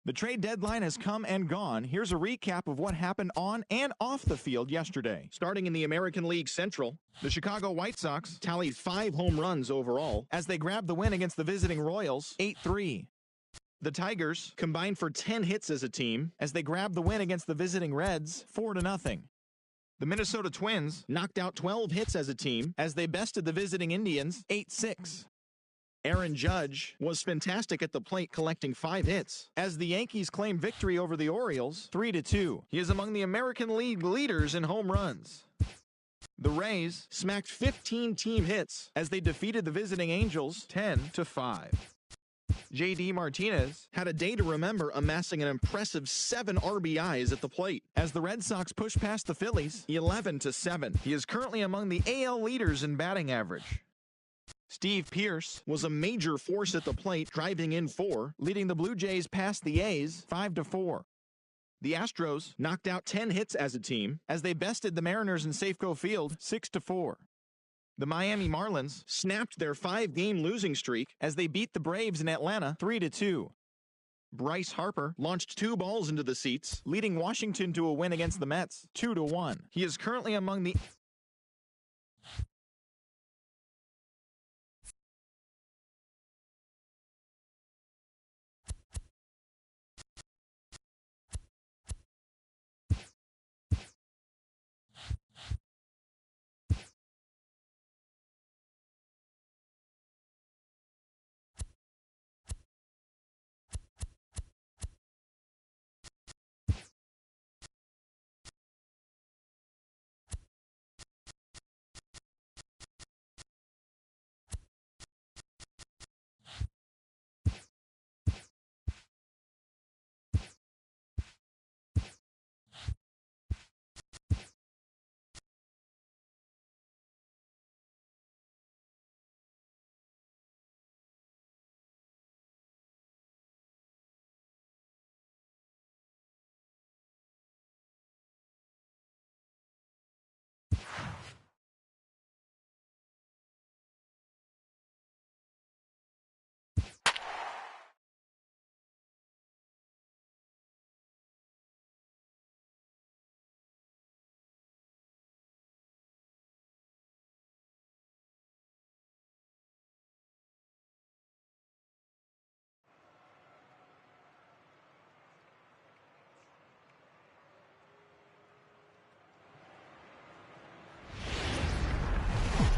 The trade deadline has come and gone. Here's a recap of what happened on and off the field yesterday. Starting in the American League Central, the Chicago White Sox tallied 5 home runs overall as they grabbed the win against the visiting Royals 8-3. The Tigers combined for 10 hits as a team as they grabbed the win against the visiting Reds 4-0. The Minnesota Twins knocked out 12 hits as a team as they bested the visiting Indians 8-6. Aaron Judge was fantastic at the plate, collecting 5 hits as the Yankees claimed victory over the Orioles 3-2. He is among the American League leaders in home runs. The Rays smacked 15 team hits as they defeated the visiting Angels 10-5. J.D. Martinez had a day to remember, amassing an impressive 7 RBIs at the plate as the Red Sox pushed past the Phillies 11-7. He is currently among the AL leaders in batting average. Steve Pearce was a major force at the plate, driving in 4, leading the Blue Jays past the A's 5-4. The Astros knocked out 10 hits as a team as they bested the Mariners in Safeco Field 6-4. The Miami Marlins snapped their 5-game losing streak as they beat the Braves in Atlanta 3-2. Bryce Harper launched 2 balls into the seats, leading Washington to a win against the Mets 2-1. He is currently among the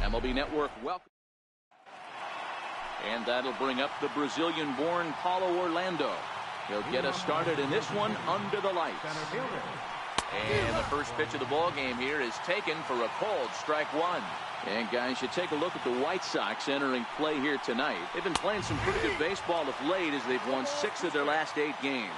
MLB Network welcome. And that'll bring up the Brazilian-born Paulo Orlando. He'll get us started in this one under the lights. And the first pitch of the ball game here is taken for a called strike 1. And guys, you take a look at the White Sox entering play here tonight. They've been playing some pretty good baseball of late as they've won 6 of their last 8 games.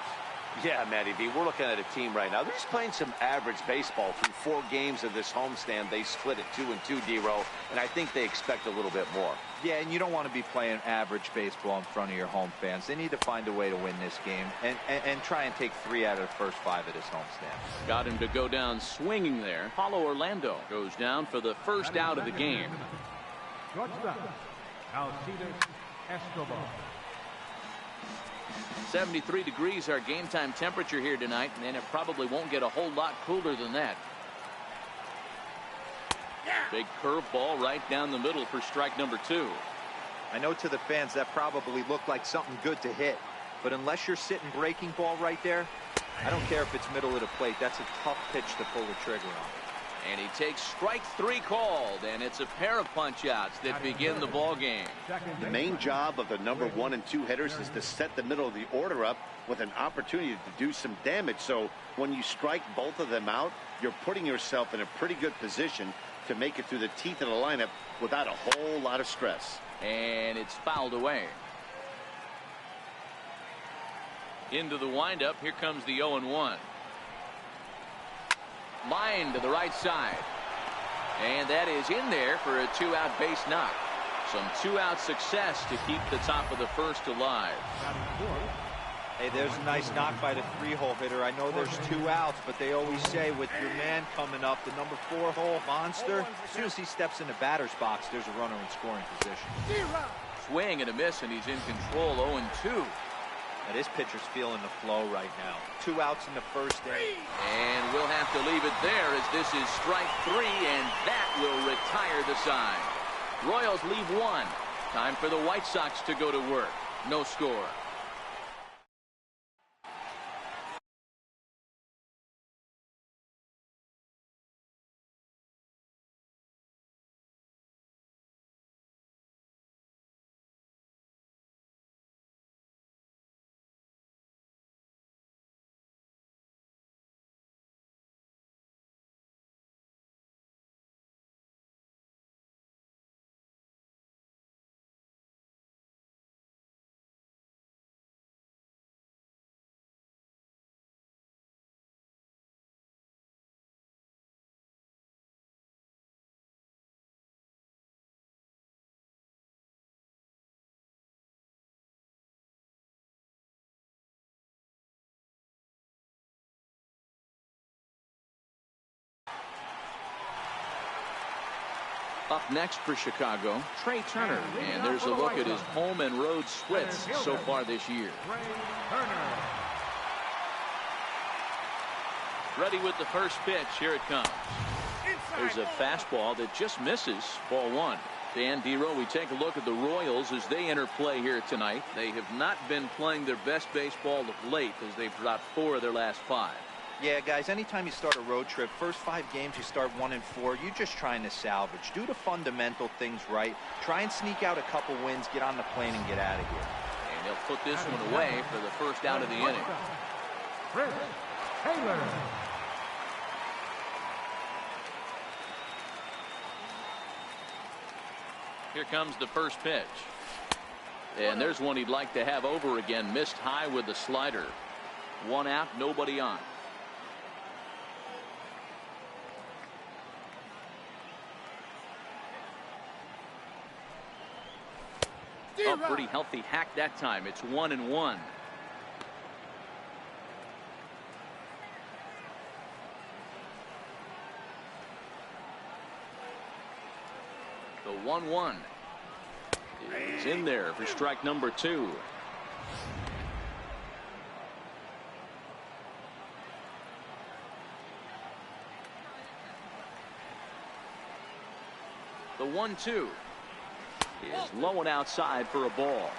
Yeah, Matty V, we're looking at a team right now. They're just playing some average baseball through 4 games of this homestand. They split it 2-2, D-Row, and I think they expect a little bit more. Yeah, and you don't want to be playing average baseball in front of your home fans. They need to find a way to win this game and try and take 3 out of the first 5 of this homestand. Got him to go down swinging there. Paulo Orlando goes down for the first out of the game. 73 degrees our game time temperature here tonight, and it probably won't get a whole lot cooler than that. Big curveball right down the middle for strike number 2. I know to the fans that probably looked like something good to hit, but unless you're sitting breaking ball right there, I don't care if it's middle of the plate. That's a tough pitch to pull the trigger on. And he takes strike 3 called, and it's a pair of punch-outs that begin the ball game. The main job of the number 1 and 2 hitters is to set the middle of the order up with an opportunity to do some damage. So when you strike both of them out, you're putting yourself in a pretty good position to make it through the teeth of the lineup without a whole lot of stress. And it's fouled away. Into the windup, here comes the 0-1. Line to the right side. And that is in there for a 2-out base knock. Some 2-out success to keep the top of the first alive. Hey, there's a nice knock by the 3-hole hitter. I know there's 2 outs, but they always say with your man coming up, the number 4-hole monster, as soon as he steps in the batter's box, there's a runner in scoring position. Swing and a miss, and he's in control. 0-2. Now, this pitcher's feeling the flow right now. 2 outs in the first inning. And we'll have to leave it there as this is strike 3, and that will retire the side. Royals leave 1. Time for the White Sox to go to work. No score. Up next for Chicago, Trey Turner. And there's a look at his home and road splits so far this year. Ready with the first pitch. Here it comes. There's a fastball that just misses. Ball 1. Dan Dero, we take a look at the Royals as they enter play here tonight. They have not been playing their best baseball of late as they've dropped 4 of their last 5. Yeah, guys, anytime you start a road trip, first 5 games you start 1-4, you're just trying to salvage. Do the fundamental things right. Try and sneak out a couple wins, get on the plane, and get out of here. And they'll put this one away for the first out of the inning. Here comes the first pitch. And there's one he'd like to have over again. Missed high with the slider. 1 out, nobody on. Oh, pretty healthy hack that time. It's 1-1. The 1-1 is in there for strike number 2. The 1-2 is low and outside for a ball.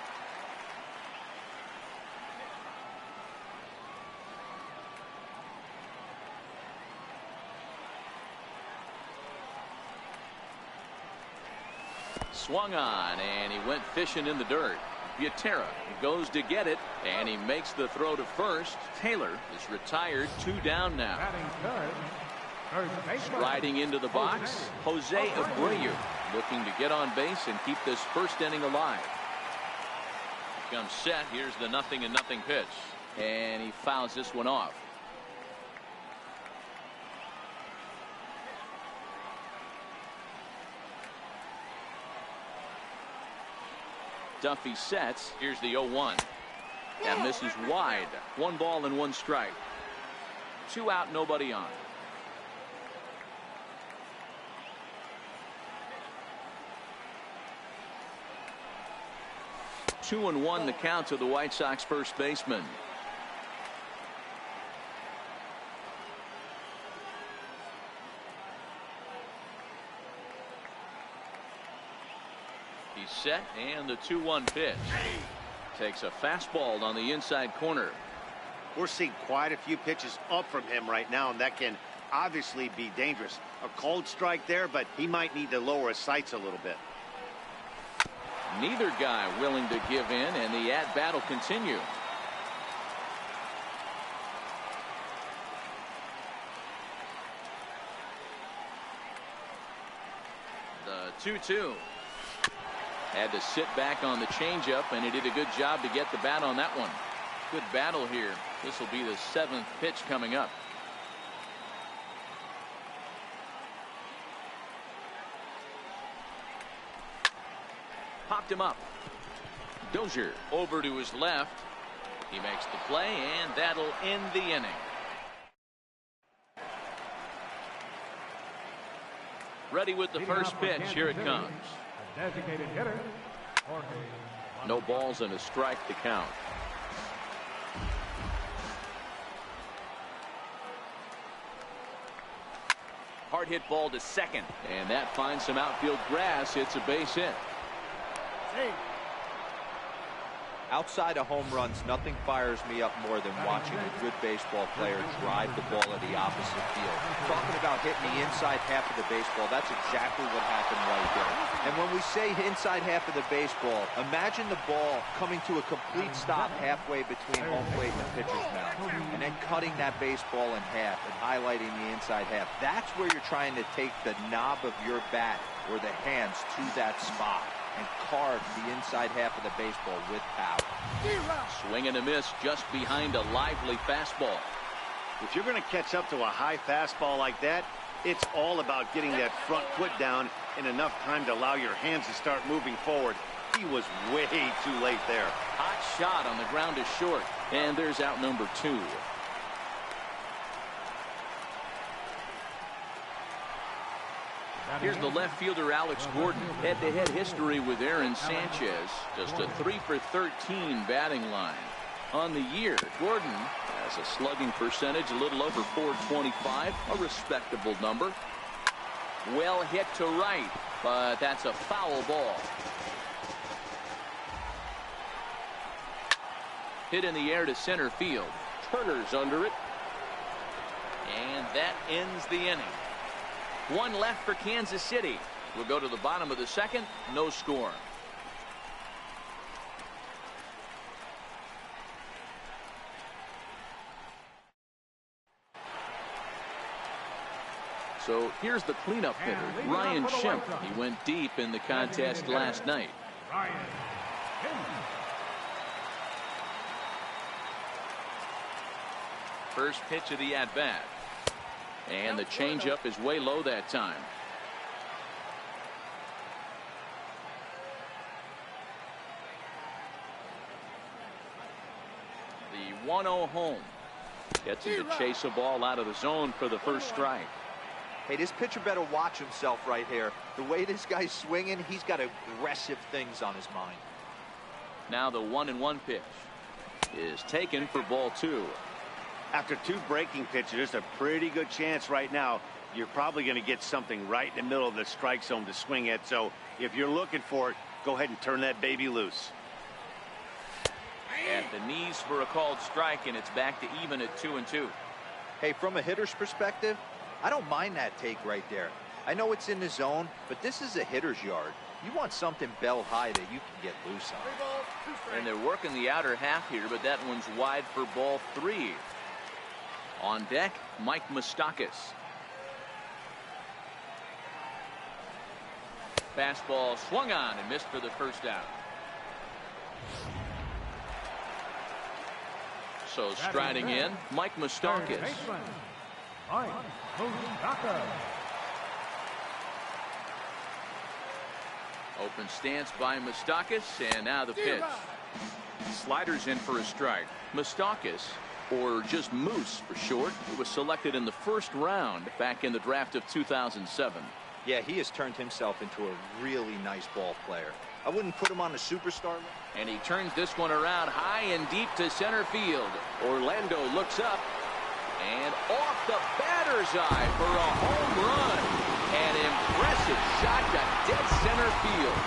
Swung on, and he went fishing in the dirt. Butera goes to get it, and he makes the throw to first. Taylor is retired, 2 down now. Striding into the box, Jose Abreu looking to get on base and keep this first inning alive. Comes set. Here's the 0-0 pitch, and he fouls this one off. Duffy sets. Here's the 0-1. That misses wide. 1 ball and 1 strike. 2 out, nobody on. Two and 1 the count to the White Sox first baseman. He's set, and the 2-1 pitch. Takes a fastball on the inside corner. We're seeing quite a few pitches up from him right now, and that can obviously be dangerous. A cold strike there, but he might need to lower his sights a little bit. Neither guy willing to give in, and the at-bat will continue. The 2-2. Had to sit back on the changeup, and he did a good job to get the bat on that one. Good battle here. This will be the 7th pitch coming up. Popped him up. Dozier over to his left. He makes the play, and that'll end the inning. Ready with the first pitch. Here it comes. Designated hitter, No balls and a strike to count. hard hit ball to second. And that finds some outfield grass. It's a base hit. Outside of home runs, nothing fires me up more than watching a good baseball player drive the ball at the opposite field. Talking about hitting the inside half of the baseball, that's exactly what happened right there. And when we say inside half of the baseball, imagine the ball coming to a complete stop halfway between home plate and the pitcher's mound, and then cutting that baseball in half and highlighting the inside half. That's where you're trying to take the knob of your bat or the hands to that spot and carve the inside half of the baseball with power. Swing and a miss just behind a lively fastball. If you're going to catch up to a high fastball like that, it's all about getting that front foot down in enough time to allow your hands to start moving forward. He was way too late there. Hot shot on the ground is short, and there's out number 2. Here's the left fielder, Alex Gordon. Head-to-head history with Aaron Sanchez. Just a 3 for 13 batting line. On the year, Gordon has a slugging percentage a little over .425, a respectable number. Well hit to right, but that's a foul ball. Hit in the air to center field. Turner's under it. And that ends the inning. One left for Kansas City. We'll go to the bottom of the second. No score. So here's the cleanup hitter, Ryan Schimpf. He went deep in the contest last night. First pitch of the at-bat. And the changeup is way low that time. The 1-0 home. Gets him to chase a ball out of the zone for the first strike. Hey, this pitcher better watch himself right here. The way this guy's swinging, he's got aggressive things on his mind. Now the 1-1 pitch is taken for ball 2. After 2 breaking pitches, there's a pretty good chance right now you're probably going to get something right in the middle of the strike zone to swing at. So if you're looking for it, go ahead and turn that baby loose. At the knees for a called strike, and it's back to even at 2-2. Hey, from a hitter's perspective, I don't mind that take right there. I know it's in the zone, but this is a hitter's yard. You want something bell high that you can get loose on. And they're working the outer half here, but that one's wide for ball 3. On deck, Mike Moustakas. Fastball swung on and missed for the first out. So striding in, Mike Moustakas. Open stance by Moustakas, and now the pitch. Sliders in for a strike. Moustakas, or just Moose for short, who was selected in the first round back in the draft of 2007. Yeah, he has turned himself into a really nice ball player. I wouldn't put him on a superstar. And he turns this one around high and deep to center field. Orlando looks up, and off the batter's eye for a home run. An impressive shot to dead center field.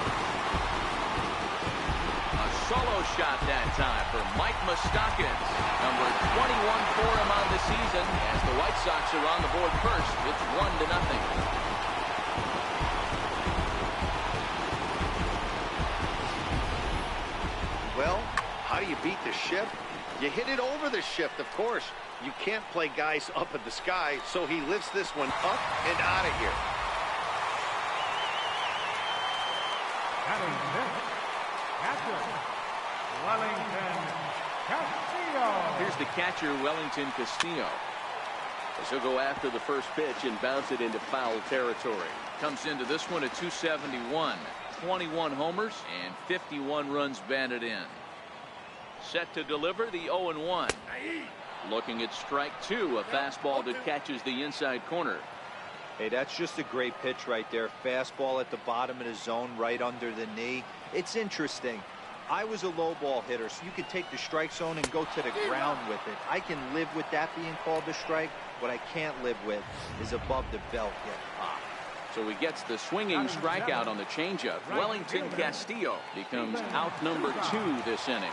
A solo shot that time for Mike Moustakas. Number 21 for him on the season. As the White Sox are on the board first, it's 1-0. Well, how do you beat the shift? You hit it over the shift, of course. You can't play guys up at the sky, so he lifts this one up and out of here. Here's the catcher, Wellington Castillo. As he'll go after the first pitch and bounce it into foul territory. Comes into this one at 271. 21 homers and 51 runs batted in. Set to deliver the 0-1. Looking at strike 2, a fastball that catches the inside corner. Hey, that's just a great pitch right there. Fastball at the bottom of the zone, right under the knee. It's interesting. I was a low ball hitter, so you could take the strike zone and go to the ground with it. I can live with that being called a strike. What I can't live with is above the belt getting popped. So he gets the swinging strikeout on the changeup. Wellington Castillo becomes out number 2 this inning.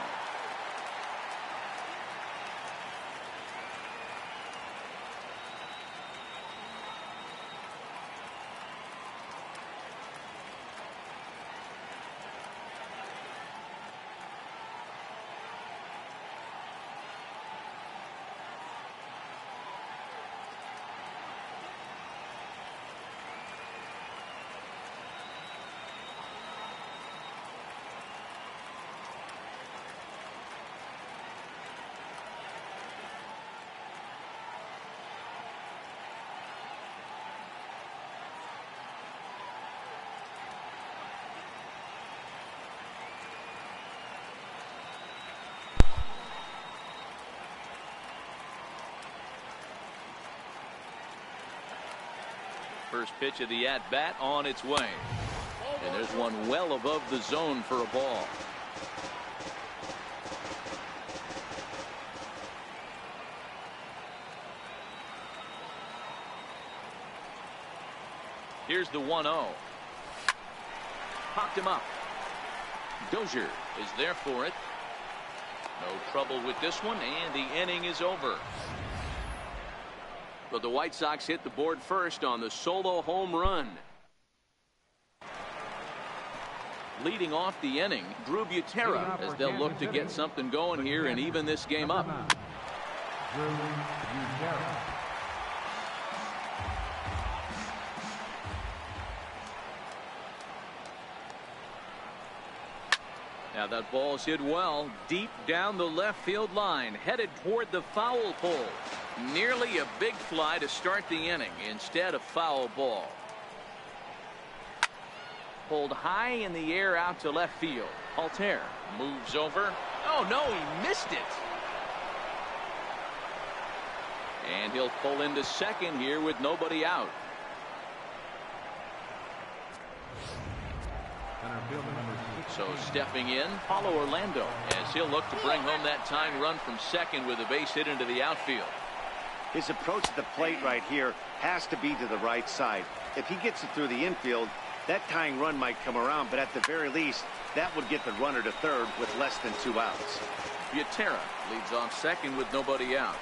First pitch of the at-bat on its way. And there's one well above the zone for a ball. Here's the 1-0. Popped him up. Dozier is there for it. No trouble with this one, and the inning is over. But the White Sox hit the board first on the solo home run. Leading off the inning, Drew Butera, as they'll look to get something going here and even this game up. Now that ball's hit well, deep down the left field line, headed toward the foul pole. Nearly a big fly to start the inning. Instead, a foul ball. Pulled high in the air out to left field. Altair moves over. Oh no, he missed it. And he'll pull into second here with nobody out. So stepping in, Paulo Orlando, as he'll look to bring home that tying run from second with a base hit into the outfield. His approach to the plate right here has to be to the right side. If he gets it through the infield, that tying run might come around, but at the very least, that would get the runner to third with less than 2 outs. Butera leads off second with nobody out.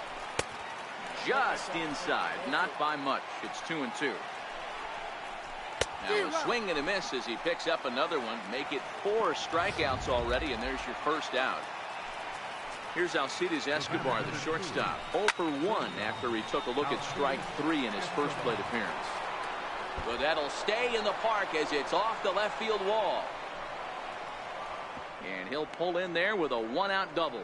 Just inside, not by much. It's 2-2. Now a swing and a miss as he picks up another one. Make it 4 strikeouts already, and there's your first out. Here's Alcides Escobar, the shortstop, 0 for 1 after he took a look at strike 3 in his first plate appearance. But that'll stay in the park as it's off the left field wall. And he'll pull in there with a 1-out double.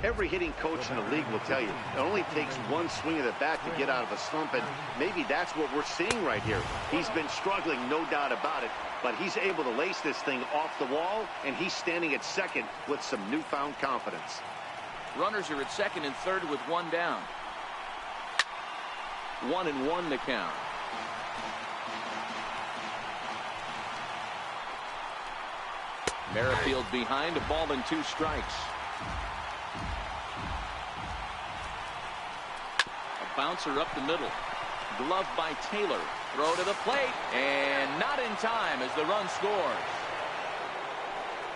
Every hitting coach in the league will tell you it only takes 1 swing of the bat to get out of a slump, and maybe that's what we're seeing right here. He's been struggling, no doubt about it, but he's able to lace this thing off the wall, and he's standing at second with some newfound confidence. Runners are at second and third with 1 down. 1-1 to count. Merrifield behind, a ball and 2 strikes. A bouncer up the middle. Glove by Taylor. Throw to the plate, and not in time as the run scores.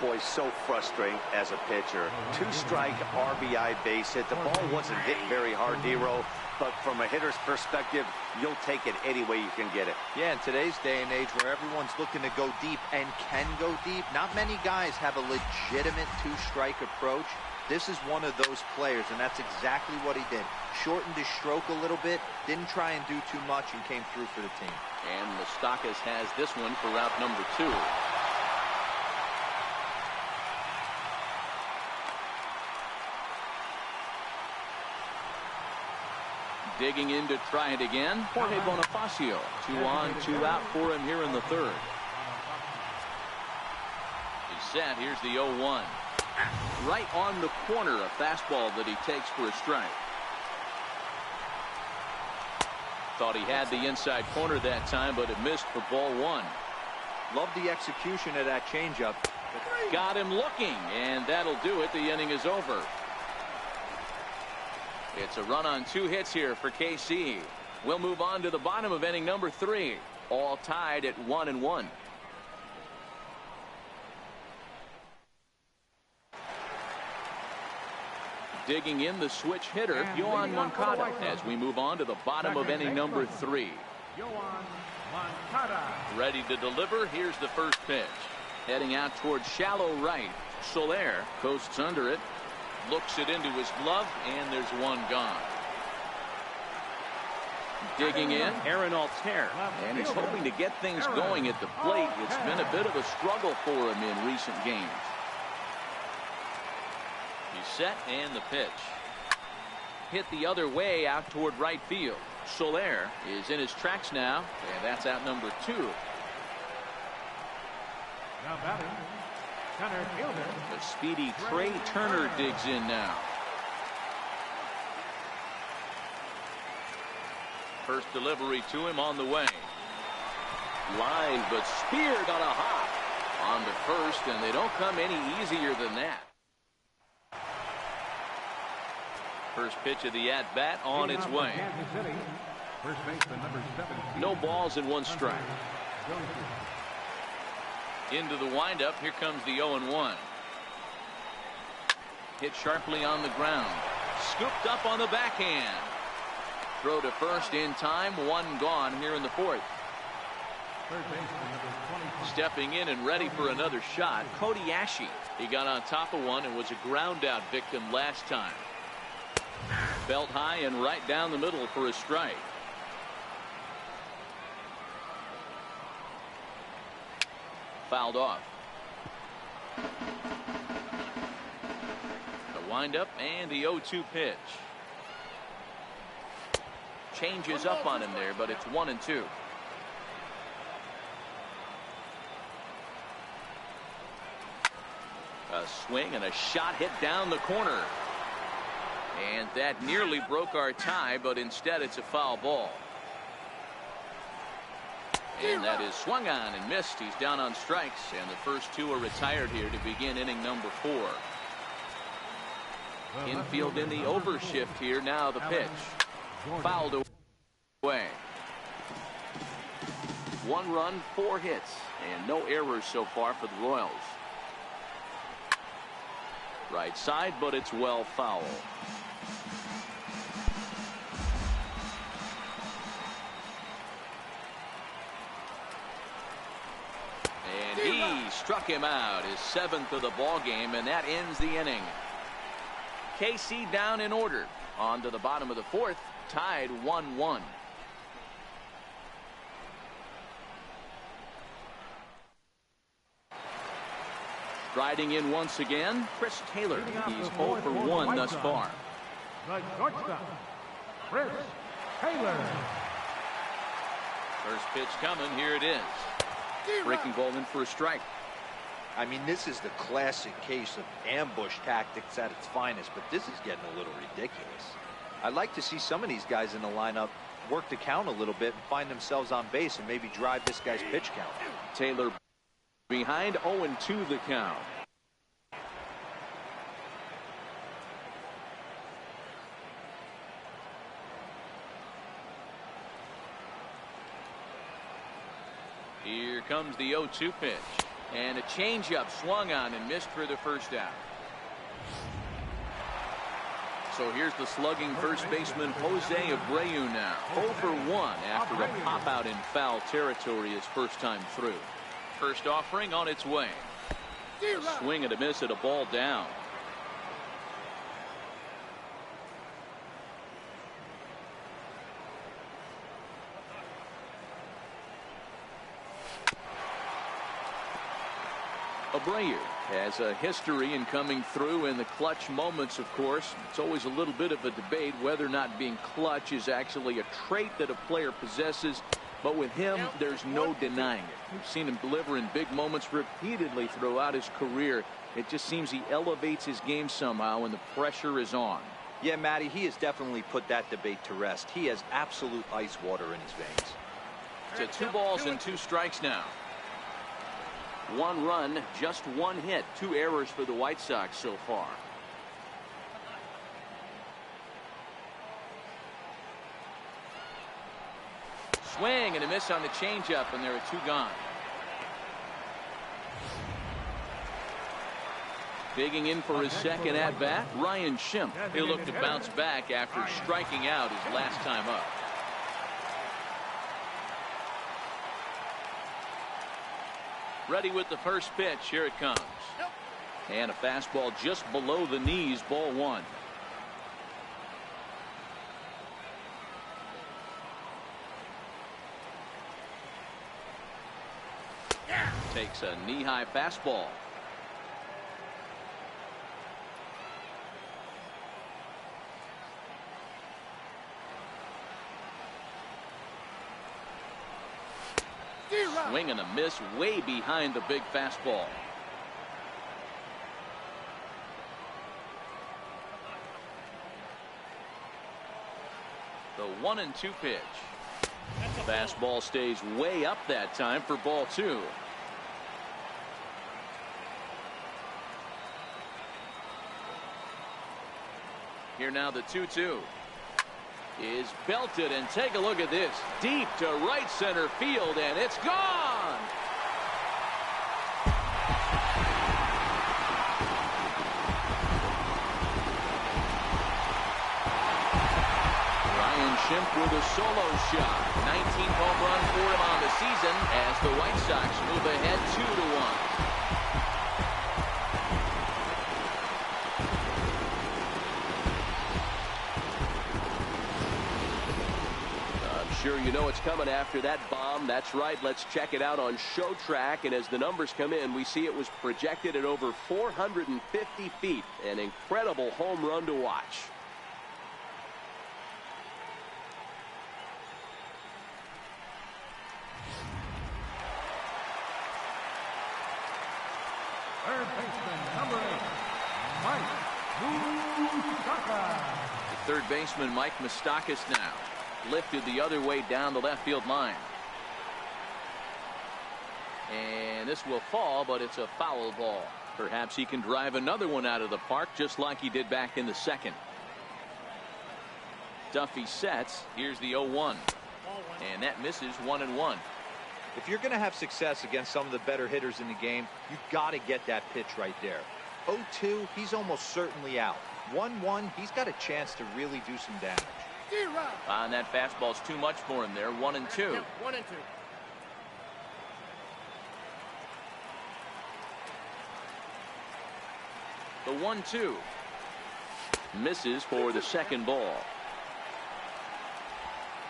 Boy, so frustrating as a pitcher. 2-strike RBI base hit. The ball wasn't hit very hard, D-Row, but from a hitter's perspective, you'll take it any way you can get it. Yeah, in today's day and age where everyone's looking to go deep and can go deep, not many guys have a legitimate 2-strike approach. This is one of those players, and that's exactly what he did. Shortened his stroke a little bit, didn't try and do too much, and came through for the team. And Moustakas has this one for route number 2. Digging in to try it again, Jorge Bonifacio. 2 on, 2 out for him here in the third. He's set. Here's the 0-1. Right on the corner, a fastball that he takes for a strike. Thought he had the inside corner that time, but it missed for ball 1. Love the execution of that changeup. Got him looking, and that'll do it. The inning is over. It's a run on 2 hits here for KC. We'll move on to the bottom of inning number 3. All tied at 1-1. Digging in the switch hitter, Yoan Moncada, as we move on to the bottom of inning number 3. Ready to deliver. Here's the first pitch. Heading out towards shallow right. Soler coasts under it. Looks it into his glove, and there's one gone. Digging in, Aaron Altair, and he's hoping to get things going at the plate. It's been a bit of a struggle for him in recent games. He's set, and the pitch. Hit the other way out toward right field. Soler is in his tracks now, and that's out number 2. Now batting, center fielder. The speedy Trey Turner digs in now. First delivery to him on the way. Line, but speared on a hop on the first, and they don't come any easier than that. First pitch of the at-bat on its way. First baseman number 17. No balls and 1 strike. Into the windup. Here comes the 0-1. Hit sharply on the ground. Scooped up on the backhand. Throw to first in time. 1 gone here in the 4th. Third baseman number 24. Stepping in and ready for another shot, Cody Ashe. He got on top of one and was a ground out victim last time. Belt high and right down the middle for a strike. Fouled off. The windup and the 0-2 pitch. Changes up on him there, but it's 1-2. A swing and a shot hit down the corner. And that nearly broke our tie, but instead it's a foul ball. And that is swung on and missed. He's down on strikes, and the first 2 are retired here to begin inning number 4. Infield in the overshift here. Now the pitch. Fouled away. 1 run, 4 hits, and no errors so far for the Royals. Right side, but it's well foul. And he struck him out, his 7th of the ball game, and that ends the inning. KC down in order. On to the bottom of the 4th, tied 1-1. Striding in once again, Chris Taylor. He's 0 for 1 thus far. The shortstop, Chris Taylor. First pitch coming. Here it is. Breaking ball in for a strike. I mean, this is the classic case of ambush tactics at its finest, but this is getting a little ridiculous. I'd like to see some of these guys in the lineup work the count a little bit and find themselves on base and maybe drive this guy's pitch count. Taylor behind, 0-2 the count. Here comes the 0-2 pitch. And a changeup swung on and missed for the first out. So here's the slugging first baseman Jose Abreu now. 0 for 1 after a pop out in foul territory his first time through. First offering on its way. A swing and a miss at a ball down. Abreu has a history in coming through in the clutch moments, of course. It's always a little bit of a debate whether or not being clutch is actually a trait that a player possesses. But with him, there's no denying it. We've seen him deliver in big moments repeatedly throughout his career. It just seems he elevates his game somehow when the pressure is on. Yeah, Matty, he has definitely put that debate to rest. He has absolute ice water in his veins. To 2 balls and 2 strikes now. 1 run, just 1 hit, 2 errors for the White Sox so far. Swing and a miss on the changeup, and there are 2 gone. Digging in for his second at-bat, Ryan Schimpf. He'll look to bounce back after striking out his last time up. Ready with the first pitch. Here it comes. And a fastball just below the knees, ball 1. Takes a knee-high fastball. Swing and a miss way behind the big fastball. The 1-2 pitch. Fastball stays way up that time for ball 2. Here now the 2-2 is belted, and take a look at this, deep to right center field, and it's gone. Ryan Schimpf with a solo shot. 19th home run for him on the season as the White Sox move ahead 2-1. Sure, you know it's coming after that bomb. That's right. Let's check it out on Show Track. And as the numbers come in, we see it was projected at over 450 feet. An incredible home run to watch. Third baseman, number 8, Mike Moustakas. The third baseman, Mike Moustakas, now lifted the other way down the left field line. And this will fall, but it's a foul ball. Perhaps he can drive another one out of the park just like he did back in the second. Duffy sets. Here's the 0-1. And that misses 1-1. If you're going to have success against some of the better hitters in the game, you've got to get that pitch right there. 0-2, he's almost certainly out. 1-1, he's got a chance to really do some damage. And that fastball's too much for him there. 1-2. Yep, 1-2. The 1-2 misses for the second ball.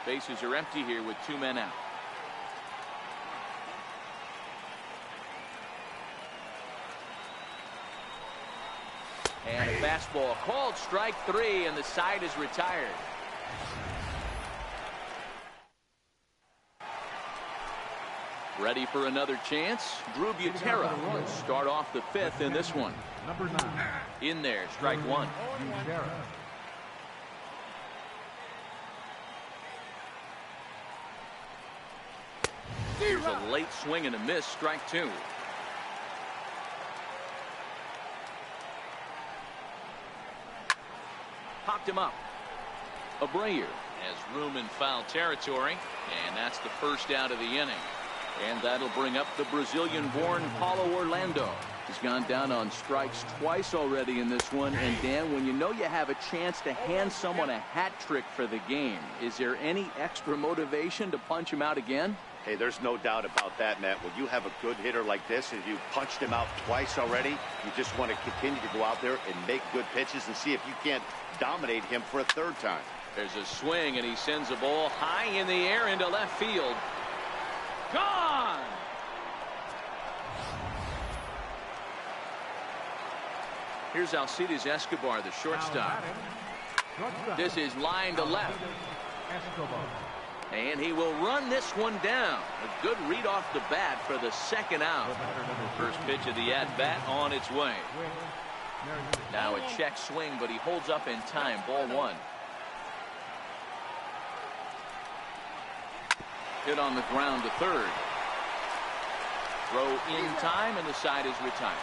Bases are empty here with 2 men out. And a fastball called strike 3, and the side is retired. Ready for another chance. Drew Butera will start off the 5th in this one. Number 9. In there, strike 1. Butera. Here's a late swing and a miss, strike 2. Popped him up. Abreu has room in foul territory, and that's the first out of the inning. And that'll bring up the Brazilian-born Paulo Orlando. He's gone down on strikes twice already in this one. And Dan, when you know you have a chance to hand someone a hat trick for the game, is there any extra motivation to punch him out again? Hey, there's no doubt about that, Matt. When you have a good hitter like this, and you punched him out twice already, you just want to continue to go out there and make good pitches and see if you can't dominate him for a third time. There's a swing, and he sends a ball high in the air into left field. Gone! Here's Alcides Escobar, the shortstop. This is line to left. And he will run this one down. A good read off the bat for the second out. First pitch of the at-bat on its way. Now a check swing, but he holds up in time. Ball 1. Hit on the ground to third. Throw in time, and the side is retired.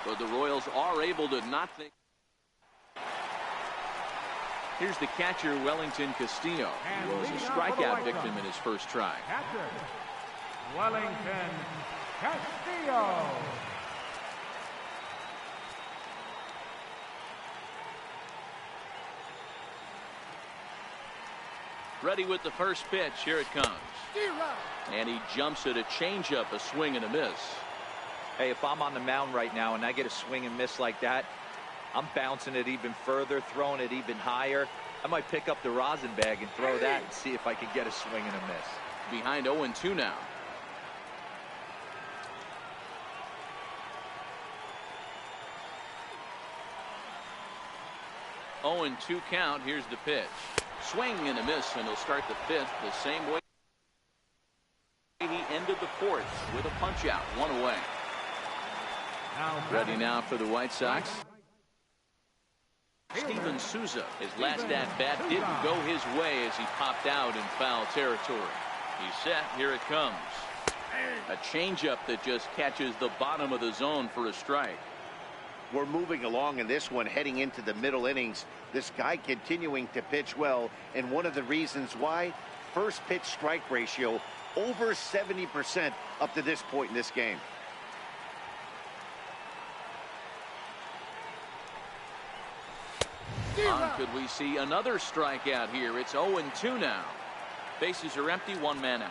But the Royals are able to not think. Here's the catcher, Wellington Castillo. He was a strikeout victim in his first try. Catcher, Wellington Castillo. Ready with the first pitch. Here it comes. And he jumps at a changeup, a swing and a miss. Hey, if I'm on the mound right now and I get a swing and miss like that, I'm bouncing it even further, throwing it even higher. I might pick up the rosin bag and throw that and see if I can get a swing and a miss. Behind 0-2 now. Oh, and 2 count. Here's the pitch. Swing and a miss, and he'll start the 5th the same way he ended the 4th, with a punch out, 1 away. Ready now for the White Sox. Steven Souza, his last at-bat didn't go his way as he popped out in foul territory. He's set. Here it comes. A changeup that just catches the bottom of the zone for a strike. We're moving along in this one, heading into the middle innings. This guy continuing to pitch well, and one of the reasons why, first pitch strike ratio over 70% up to this point in this game. Could we see another strikeout here? It's 0-2 now. Bases are empty, 1 man out.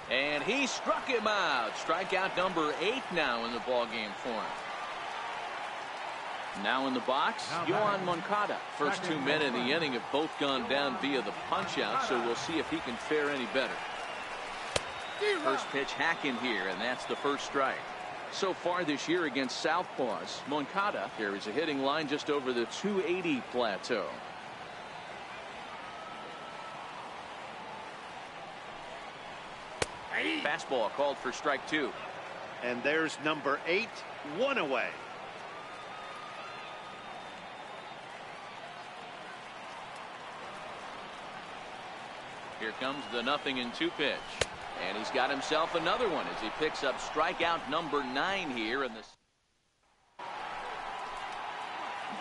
And he struck him out. Strikeout number 8 now in the ballgame for him. Now in the box, Yohan Moncada. First 2 men in the inning have both gone down via the punch out, so we'll see if he can fare any better. First pitch hack in here, and that's the first strike. So far this year against Southpaws, Moncada carries a hitting line just over the 280 plateau. Fastball called for strike 2. And there's number 8, 1 away. Here comes the 0-2 pitch. And he's got himself another one as he picks up strikeout number 9 here in this.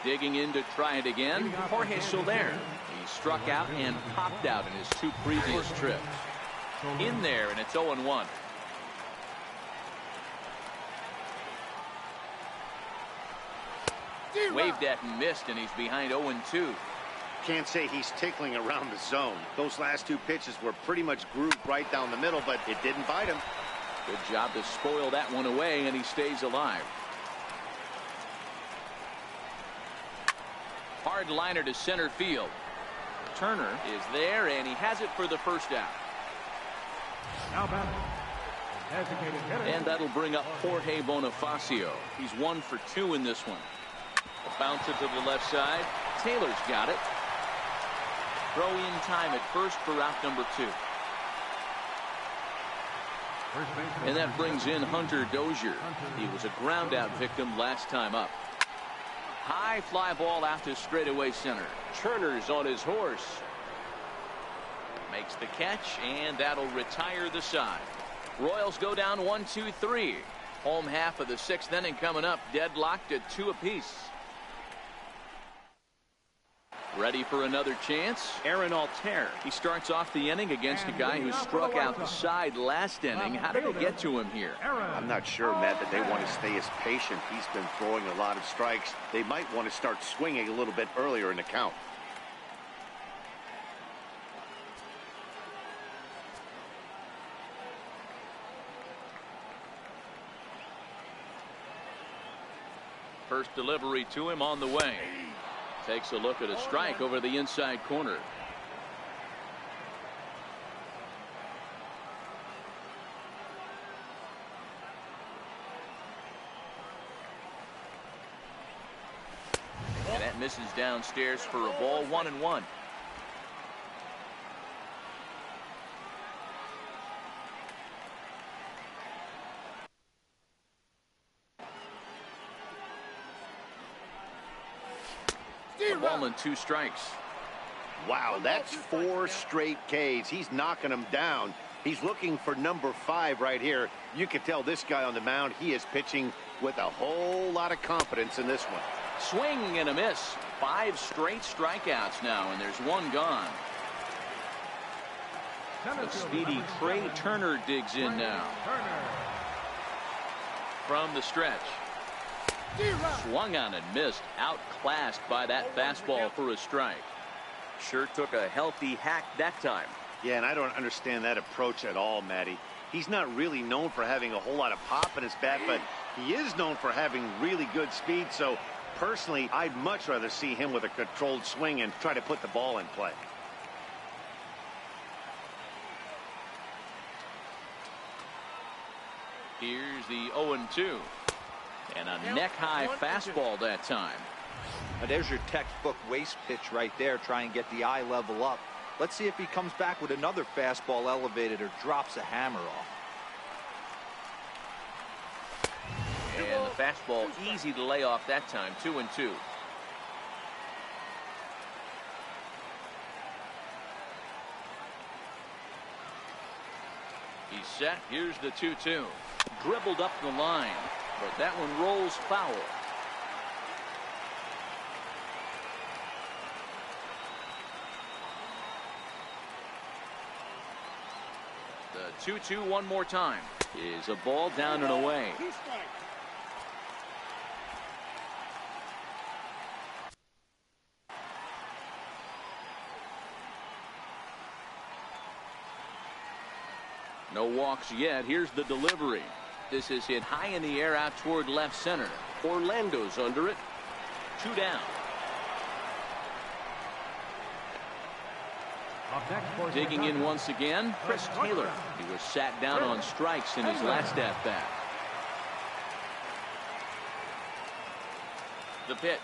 Digging in to try it again, Jorge Soler. He struck out and popped out in his 2 previous trips. In there, and it's 0-1. Waved at and missed, and he's behind 0-2. Can't say he's tickling around the zone. Those last 2 pitches were pretty much grooved right down the middle, but it didn't bite him. Good job to spoil that one away, and he stays alive. Hard liner to center field. Turner is there, and he has it for the first out. Now back. Designated hitter. And that'll bring up Jorge Bonifacio. He's 1 for 2 in this one. A bounce it to the left side. Taylor's got it. Throw in time at first for out number 2. And that brings in Hunter Dozier. He was a ground out victim last time up. High fly ball out to straightaway center. Turner's on his horse. Makes the catch, and that'll retire the side. Royals go down 1-2-3. Home half of the 6th inning coming up, deadlocked at 2 apiece. Ready for another chance? Aaron Altair. He starts off the inning against a guy who struck out the side last inning. How did they get to him here? I'm not sure, Matt, that they want to stay as patient. He's been throwing a lot of strikes. They might want to start swinging a little bit earlier in the count. First delivery to him on the way. Takes a look at a strike over the inside corner. And that misses downstairs for a ball, 1-1. ball and 2 strikes. Wow, that's 4 straight Ks. He's knocking them down. He's looking for number 5 right here. You can tell this guy on the mound, he is pitching with a whole lot of confidence in this one. Swing and a miss. 5 straight strikeouts now, and there's 1 gone. The speedy Trey Turner digs in now. From the stretch. Swung on and missed. Outclassed by that fastball for a strike. Sure took a healthy hack that time. Yeah, and I don't understand that approach at all, Matty. He's not really known for having a whole lot of pop in his bat, but he is known for having really good speed. So, personally, I'd much rather see him with a controlled swing and try to put the ball in play. Here's the 0-2. And a neck-high fastball that time. Now there's your textbook waist pitch right there. Try and get the eye level up. Let's see if he comes back with another fastball elevated or drops a hammer off. And the fastball easy to lay off that time. 2-2. He's set. Here's the 2-2. Dribbled up the line, but that one rolls foul. The 2-2 one more time is a ball down and away. No walks yet. Here's the delivery. This is hit high in the air out toward left center. Orlando's under it. 2 down. Digging in once again, Chris Taylor. He was sat down on strikes in his last at bat. The pitch.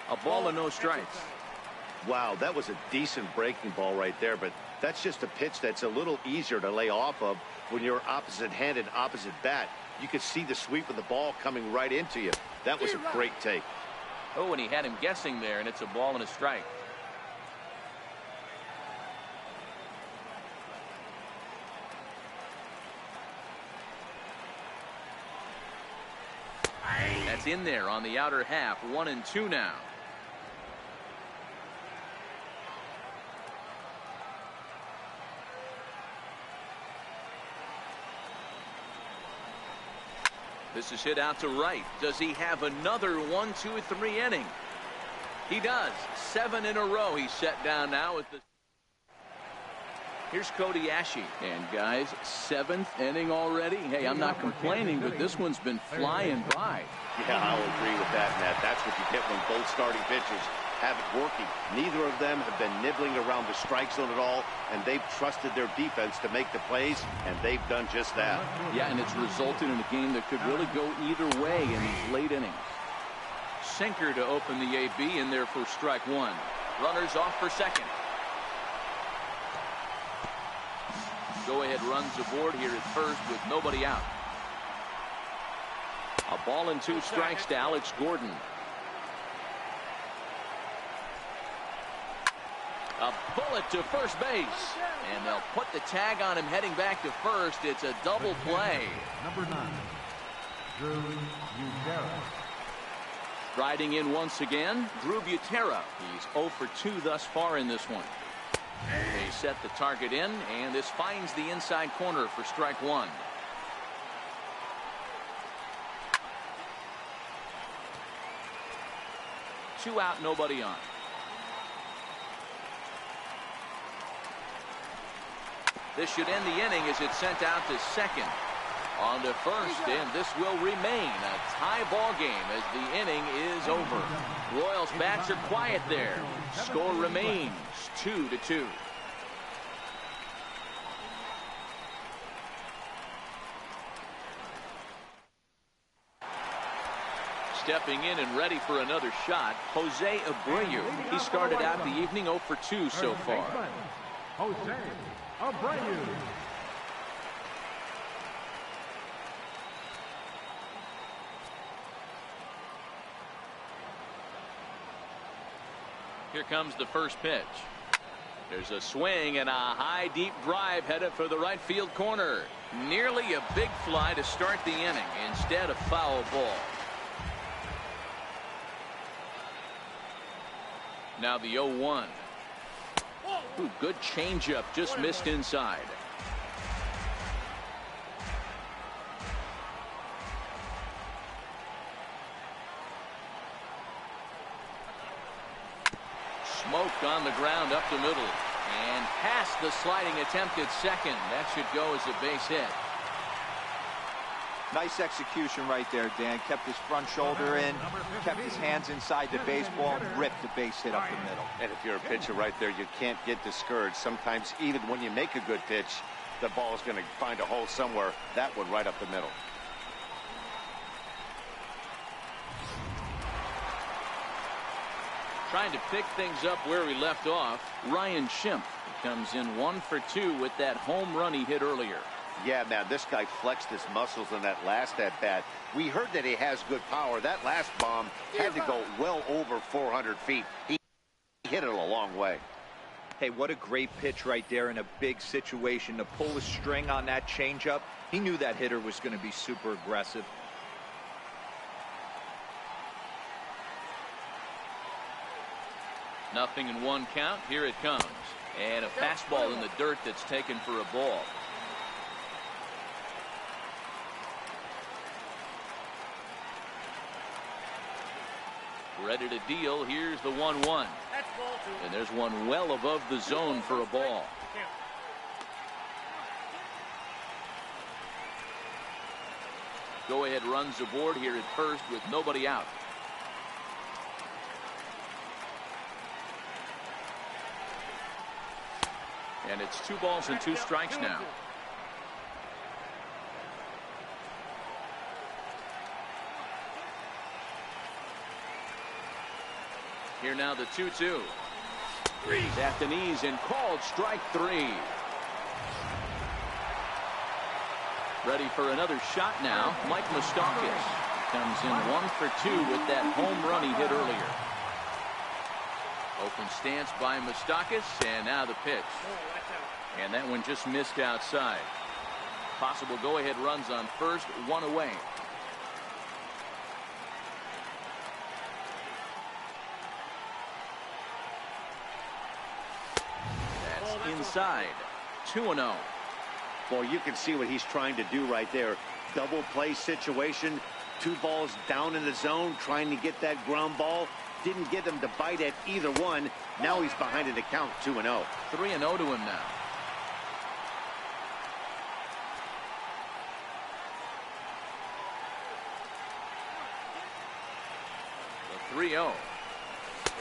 A ball and no strikes. Wow, that was a decent breaking ball right there, but that's just a pitch that's a little easier to lay off of when you're opposite-handed, opposite bat. You could see the sweep of the ball coming right into you. That was a great take. Oh, and he had him guessing there, and it's a ball and a strike. That's in there on the outer half. 1-2 now. This is hit out to right. Does he have another 1, 2, 3 inning? He does. 7 in a row. He's set down now at the. Here's Cody Ashe. And guys, 7th inning already. Hey, I'm not complaining, but this one's been flying by. Yeah, I'll agree with that, Matt. That's what you get when both starting pitchers have it working. Neither of them have been nibbling around the strike zone at all, and they've trusted their defense to make the plays, and they've done just that. Yeah, and it's resulted in a game that could really go either way in these late innings. Sinker to open the AB in there for strike 1. Runners off for second. Go-ahead runs aboard here at first with nobody out. A ball and 2 strikes to Alex Gordon. A bullet to first base. And they'll put the tag on him heading back to first. It's a double play. Number 9, Drew Butera. Riding in once again, Drew Butera. He's 0 for 2 thus far in this one. They set the target in, and this finds the inside corner for strike 1. Two out, nobody on. This should end the inning as it's sent out to second. On to first, and this will remain a tie ball game as the inning is over. Royals bats are quiet there. Score remains 2-2. Stepping in and ready for another shot, Jose Abreu. He started out the evening 0 for 2 so far. Jose Abreu. Here comes the first pitch. There's a swing and a high deep drive headed for the right field corner. Nearly a big fly to start the inning. Instead, a foul ball. Now the 0-1. Ooh, good changeup, just missed inside. Smoked on the ground up the middle and past the sliding attempt at second. That should go as a base hit. Nice execution right there, Dan. Kept his front shoulder in, kept his hands inside the baseball, ripped the base hit up the middle. And if you're a pitcher right there, you can't get discouraged. Sometimes even when you make a good pitch, the ball is going to find a hole somewhere. That one right up the middle. Trying to pick things up where we left off, Ryan Schimpf comes in 1 for 2 with that home run he hit earlier. Yeah, man, this guy flexed his muscles in that last at-bat. We heard that he has good power. That last bomb had to go well over 400 feet. He hit it a long way. Hey, what a great pitch right there in a big situation to pull the string on that changeup. He knew that hitter was going to be super aggressive. Nothing in 1 count. Here it comes. And a fastball in the dirt that's taken for a ball. Ready to deal. Here's the 1-1. And there's one well above the zone for a ball. Go ahead runs aboard here at first with nobody out. And it's 2 balls and 2 strikes now. Here now the 2-2. He's at the knees and called strike 3. Ready for another shot now. Mike Moustakas comes in 1 for 2 with that home run he hit earlier. Open stance by Moustakas, and now the pitch. And that one just missed outside. Possible go-ahead runs on first, 1 away. That's inside. 2-0. Boy, you can see what he's trying to do right there. Double play situation. 2 balls down in the zone, trying to get that ground ball. Didn't get him to bite at either one. Now he's behind in the count, 2-0. 3-0 to him now. The 3-0.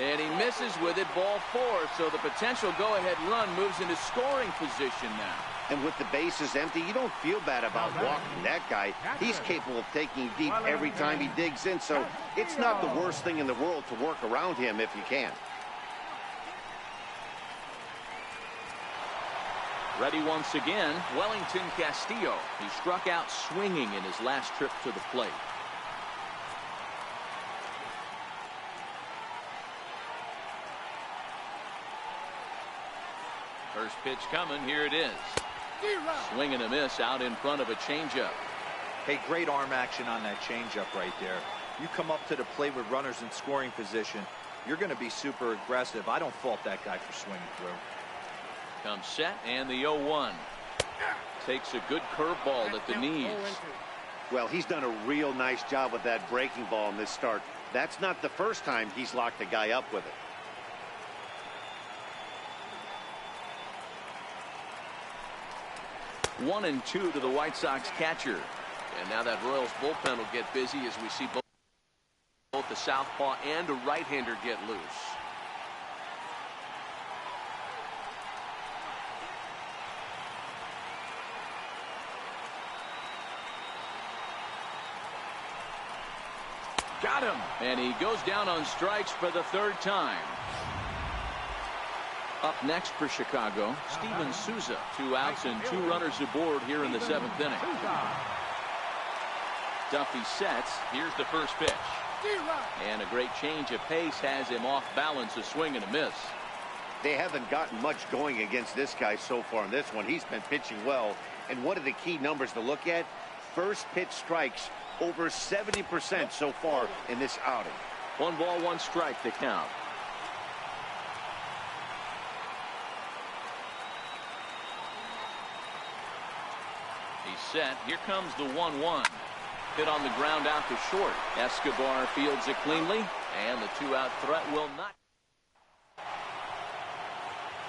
And he misses with it, ball 4. So the potential go-ahead run moves into scoring position now. And with the bases empty, you don't feel bad about walking that guy. He's capable of taking deep every time he digs in, so it's not the worst thing in the world to work around him if you can. Ready once again, Wellington Castillo. He struck out swinging in his last trip to the plate. First pitch coming. Here it is. Swing and a miss out in front of a changeup. Hey, great arm action on that changeup right there. You come up to the plate with runners in scoring position, you're going to be super aggressive. I don't fault that guy for swinging through. Comes set, and the 0-1. Takes a good curveball at the knees. Well, he's done a real nice job with that breaking ball in this start. That's not the first time he's locked a guy up with it. One and 2 to the White Sox catcher. And now that Royals bullpen will get busy as we see both the southpaw and a right-hander get loose. Got him. And he goes down on strikes for the 3rd time. Up next for Chicago, Steven Souza. 2 outs and 2 runners aboard here in the 7th inning. Duffy sets. Here's the first pitch. And a great change of pace has him off balance, a swing and a miss. They haven't gotten much going against this guy so far in this one. He's been pitching well. And one of the key numbers to look at, first pitch strikes over 70% so far in this outing. 1 ball, 1 strike to count. He's set. Here comes the 1-1. Hit on the ground out to short. Escobar fields it cleanly, and the 2-out threat will not.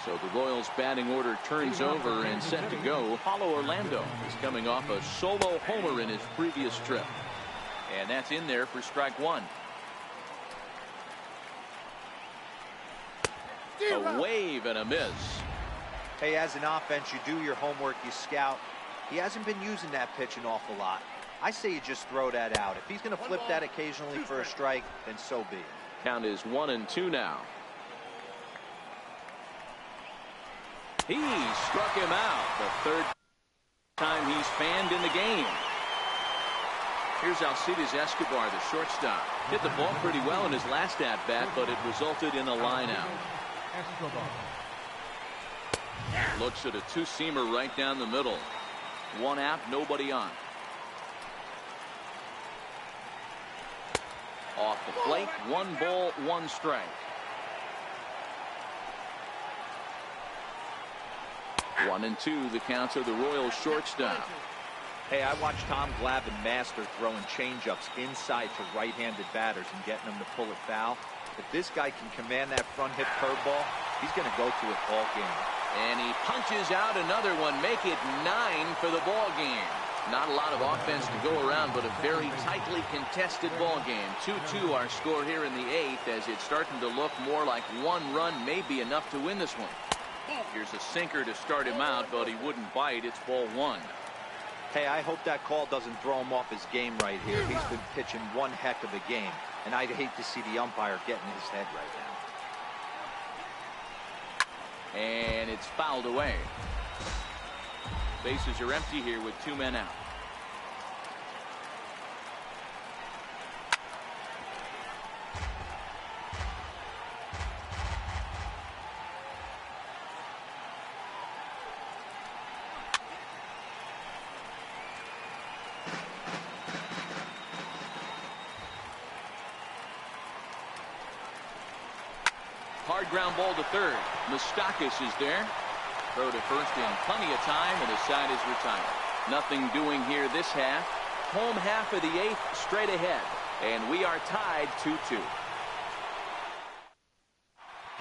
So the Royals batting order turns over and set to go. Paulo Orlando is coming off a solo homer in his previous trip. And that's in there for strike 1. A wave and a miss. Hey, as an offense, you do your homework, you scout. He hasn't been using that pitch an awful lot. I say you just throw that out. If he's going to flip that occasionally for a strike, then so be it. Count is 1-2 now. He struck him out the 3rd time he's fanned in the game. Here's Alcides Escobar, the shortstop. Hit the ball pretty well in his last at-bat, but it resulted in a line-out. Looks at a 2-seamer right down the middle. 1 out, nobody on. Off the plate, 1 ball, 1 strike. 1-2 the count of the Royals shortstop. Hey, I watched Tom Glavine master throwing changeups inside to right-handed batters and getting them to pull it foul. If this guy can command that front hip curveball, he's going to go to it all game. And he punches out another one, make it 9 for the ball game. Not a lot of offense to go around, but a very tightly contested ball game. 2-2 our score here in the 8th, as it's starting to look more like 1 run may be enough to win this one. Here's a sinker to start him out, but he wouldn't bite. It's ball 1. Hey, I hope that call doesn't throw him off his game right here. He's been pitching one heck of a game, and I'd hate to see the umpire get in his head right now. And it's fouled away. Bases are empty here with 2 men out. Hard ground ball to 3rd. Moustakas is there. Throw to first in plenty of time, and the side is retired. Nothing doing here this half. Home half of the 8th straight ahead, and we are tied 2-2.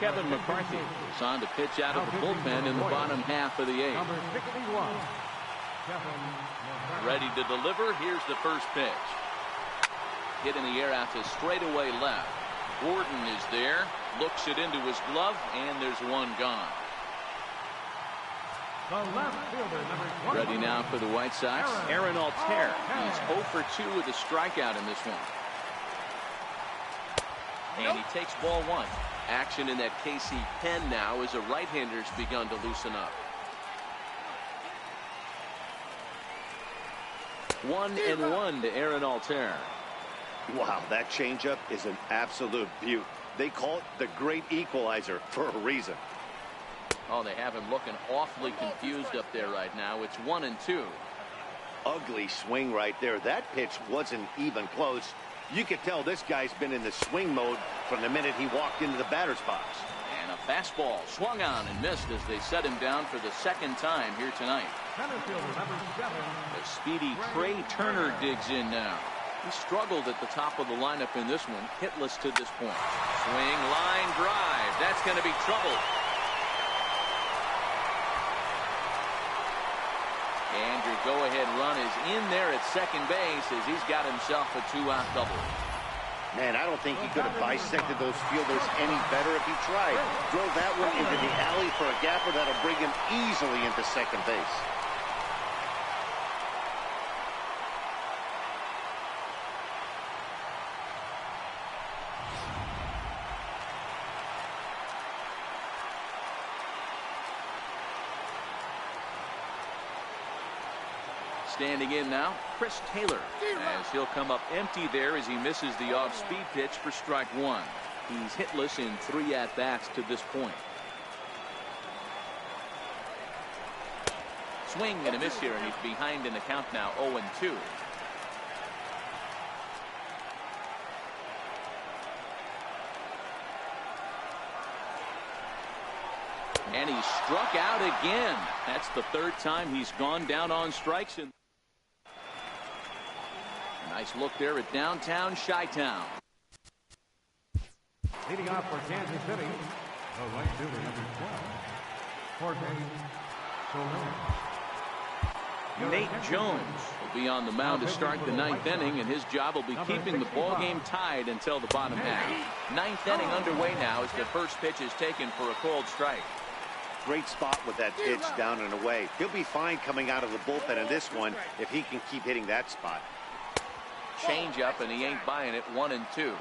Kevin McCarthy is on to pitch out of the bullpen in the bottom half of the 8th. Number 61, Kevin. Ready to deliver. Here's the first pitch. Hit in the air out to straightaway left. Gordon is there, looks it into his glove, and there's 1 gone. The left fielder, number 21. Ready now for the White Sox, Aaron Altair. He's 0 for 2 with a strikeout in this one. And he takes ball 1. Action in that KC pen now as a right-hander's begun to loosen up. 1-1 to Aaron Altair. Wow, that changeup is an absolute beaut. They call it the great equalizer for a reason. Oh, they have him looking awfully confused up there right now. It's 1-2. Ugly swing right there. That pitch wasn't even close. You could tell this guy's been in the swing mode from the minute he walked into the batter's box. And a fastball swung on and missed as they set him down for the 2nd time here tonight. Center fielder, number 7. The speedy Trey Turner digs in now. He struggled at the top of the lineup in this one, hitless to this point. Swing, line drive. That's going to be trouble. And your go-ahead run is in there at second base as he's got himself a 2-out double. Man, I don't think he could have bisected those fielders any better if he tried. Drove that one into the alley for a gapper that'll bring him easily into second base. Standing in now, Chris Taylor, as he'll come up empty there as he misses the off-speed pitch for strike one. He's hitless in 3 at-bats to this point. Swing and a miss here, and he's behind in the count now, 0-2. And he struck out again. That's the 3rd time he's gone down on strikes. Nice look there at downtown Chi-Town. Leading off for Kansas City, the right fielder, number 12, Jorge Soler. Nate Jones will be on the mound to start the 9th inning, and his job will be keeping the ball game tied until the bottom half. 9th inning underway now as the first pitch is taken for a called strike. Great spot with that pitch down and away. He'll be fine coming out of the bullpen in this one if he can keep hitting that spot. Change up, and he ain't buying it. 1-2. Swing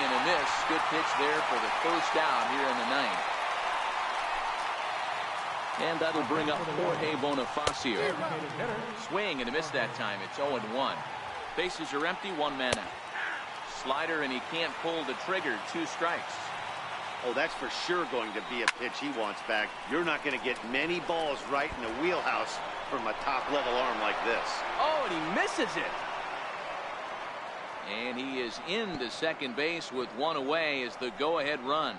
and a miss. Good pitch there for the first out here in the 9th. And that'll bring up Jorge Bonifacio. Swing and a miss that time. It's 0-1. Bases are empty. 1 man out. Slider, and he can't pull the trigger. 2 strikes. Oh, that's for sure going to be a pitch he wants back. You're not going to get many balls right in the wheelhouse from a top-level arm like this. Oh, and he misses it. And he is into second base with 1 away as the go-ahead run.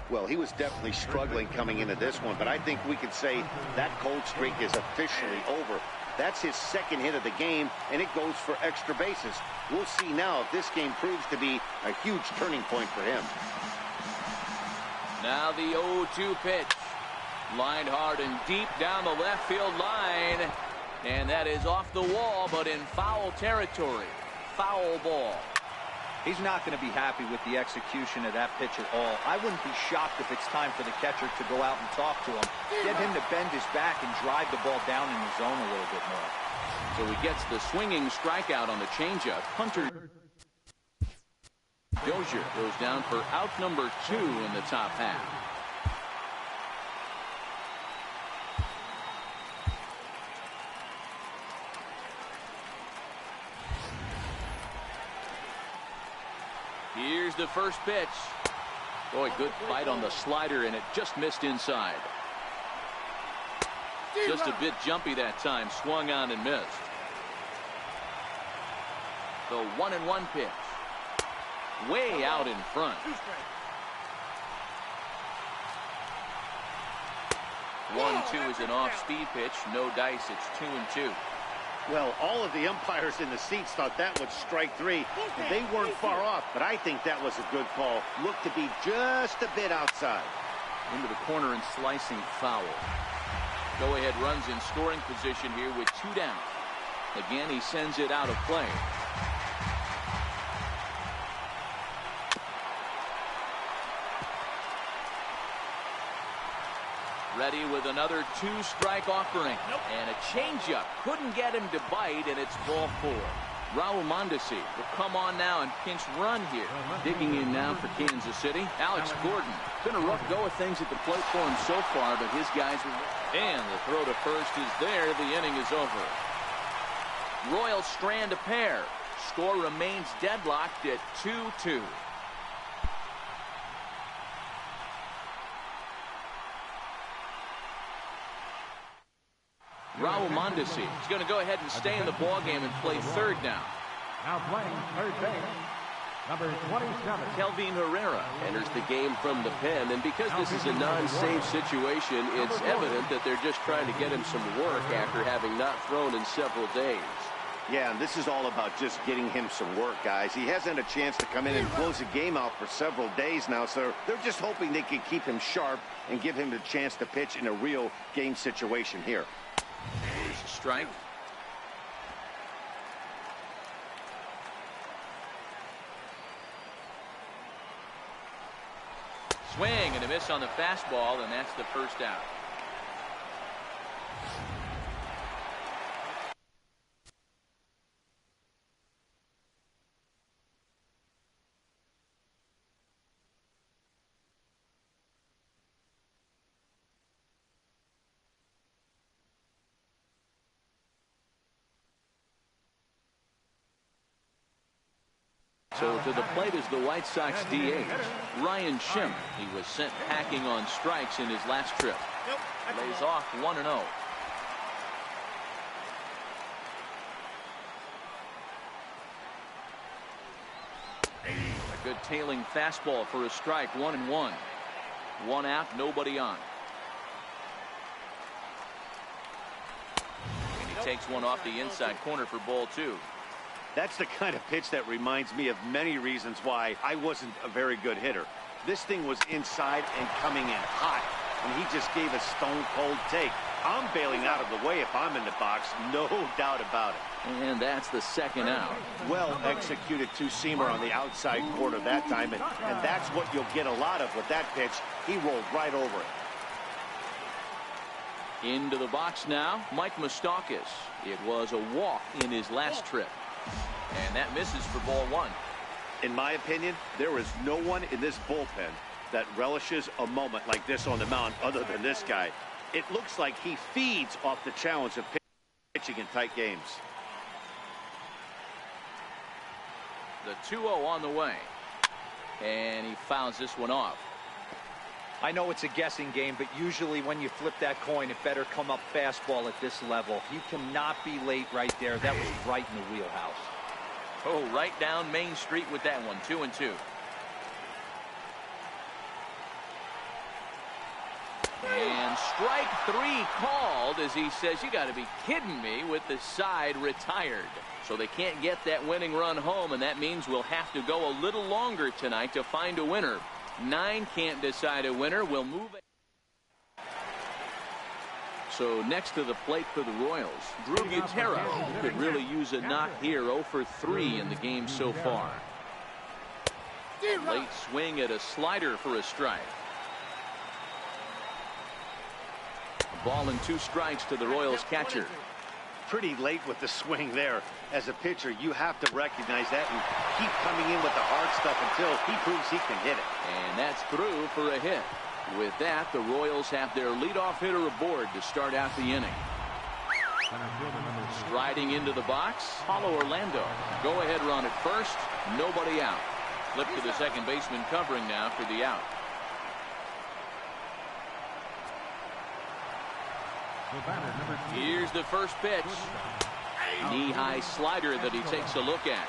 Well, he was definitely struggling coming into this one, but I think we could say that cold streak is officially over. That's his 2nd hit of the game, and it goes for extra bases. We'll see now if this game proves to be a huge turning point for him. Now the 0-2 pitch. Lined hard and deep down the left field line. And that is off the wall, but in foul territory. Foul ball. He's not going to be happy with the execution of that pitch at all. I wouldn't be shocked if it's time for the catcher to go out and talk to him. Get him to bend his back and drive the ball down in the zone a little bit more. So he gets the swinging strikeout on the changeup. Hunter Dozier goes down for out number 2 in the top half. Here's the first pitch. Boy, good fight on the slider, and it just missed inside. Just a bit jumpy that time. Swung on and missed. The 1-1 pitch. Way out in front. 1-2 is an off-speed pitch. No dice. It's 2-2. Well, all of the umpires in the seats thought that was strike 3. They weren't far off, but I think that was a good call. Looked to be just a bit outside. Into the corner and slicing foul. Go-ahead runs in scoring position here with 2 down. Again, he sends it out of play. Ready with another 2-strike offering. And a changeup. Couldn't get him to bite, and it's ball 4. Raul Mondesi will come on now and pinch run here. Digging in now for Kansas City, Alex Gordon. Been a rough go of things at the plate for him so far, but his guys will... And the throw to first is there. The inning is over. Royals strand a pair. Score remains deadlocked at 2-2. Raul Mondesi is going to go ahead and stay in the ballgame and play third now. Now playing third base, number 27. Kelvin Herrera enters the game from the pen, and because this is a non-save situation, it's evident that they're just trying to get him some work after having not thrown in several days. Yeah, and this is all about just getting him some work, guys. He hasn't had a chance to come in and close the game out for several days now, so they're just hoping they can keep him sharp and give him the chance to pitch in a real game situation here. Here's a strike. Swing and a miss on the fastball, and that's the first out. So to the plate is the White Sox DH, Ryan Schimm. He was sent packing on strikes in his last trip. Lays off 1-0. A good tailing fastball for a strike. 1-1. One out, nobody on. And he takes one off the inside corner for ball 2. That's the kind of pitch that reminds me of many reasons why I wasn't a very good hitter. This thing was inside and coming in hot, and he just gave a stone-cold take. I'm bailing out of the way if I'm in the box, no doubt about it. And that's the second out. Well executed two-seamer on the outside corner that time, and that's what you'll get a lot of with that pitch. He rolled right over it. Into the box now, Mike Moustakas. It was a walk in his last trip. And that misses for ball 1. In my opinion, there is no one in this bullpen that relishes a moment like this on the mound other than this guy. It looks like he feeds off the challenge of pitching in tight games. The 2-0 on the way. And he fouls this one off. I know it's a guessing game, but usually when you flip that coin, it better come up fastball at this level. You cannot be late right there. That was right in the wheelhouse. Oh, right down Main Street with that one. 2-2. And strike 3 called as he says, you got to be kidding me, with the side retired. So they can't get that winning run home, and that means we'll have to go a little longer tonight to find a winner. 9 can't decide a winner. We'll move it. So next to the plate for the Royals, Drew Gutierrez could really use a knock here. 0 for 3 in the game so far. Late swing at a slider for a strike. A ball and 2 strikes to the Royals catcher. Pretty late with the swing there. As a pitcher, you have to recognize that and keep coming in with the hard stuff until he proves he can hit it. And that's through for a hit. With that, the Royals have their leadoff hitter aboard to start out the inning. Striding into the box, Paulo Orlando. Go-ahead run at first, nobody out. Flip to the second baseman covering now for the out. Here's the first pitch. Knee-high slider that he takes a look at.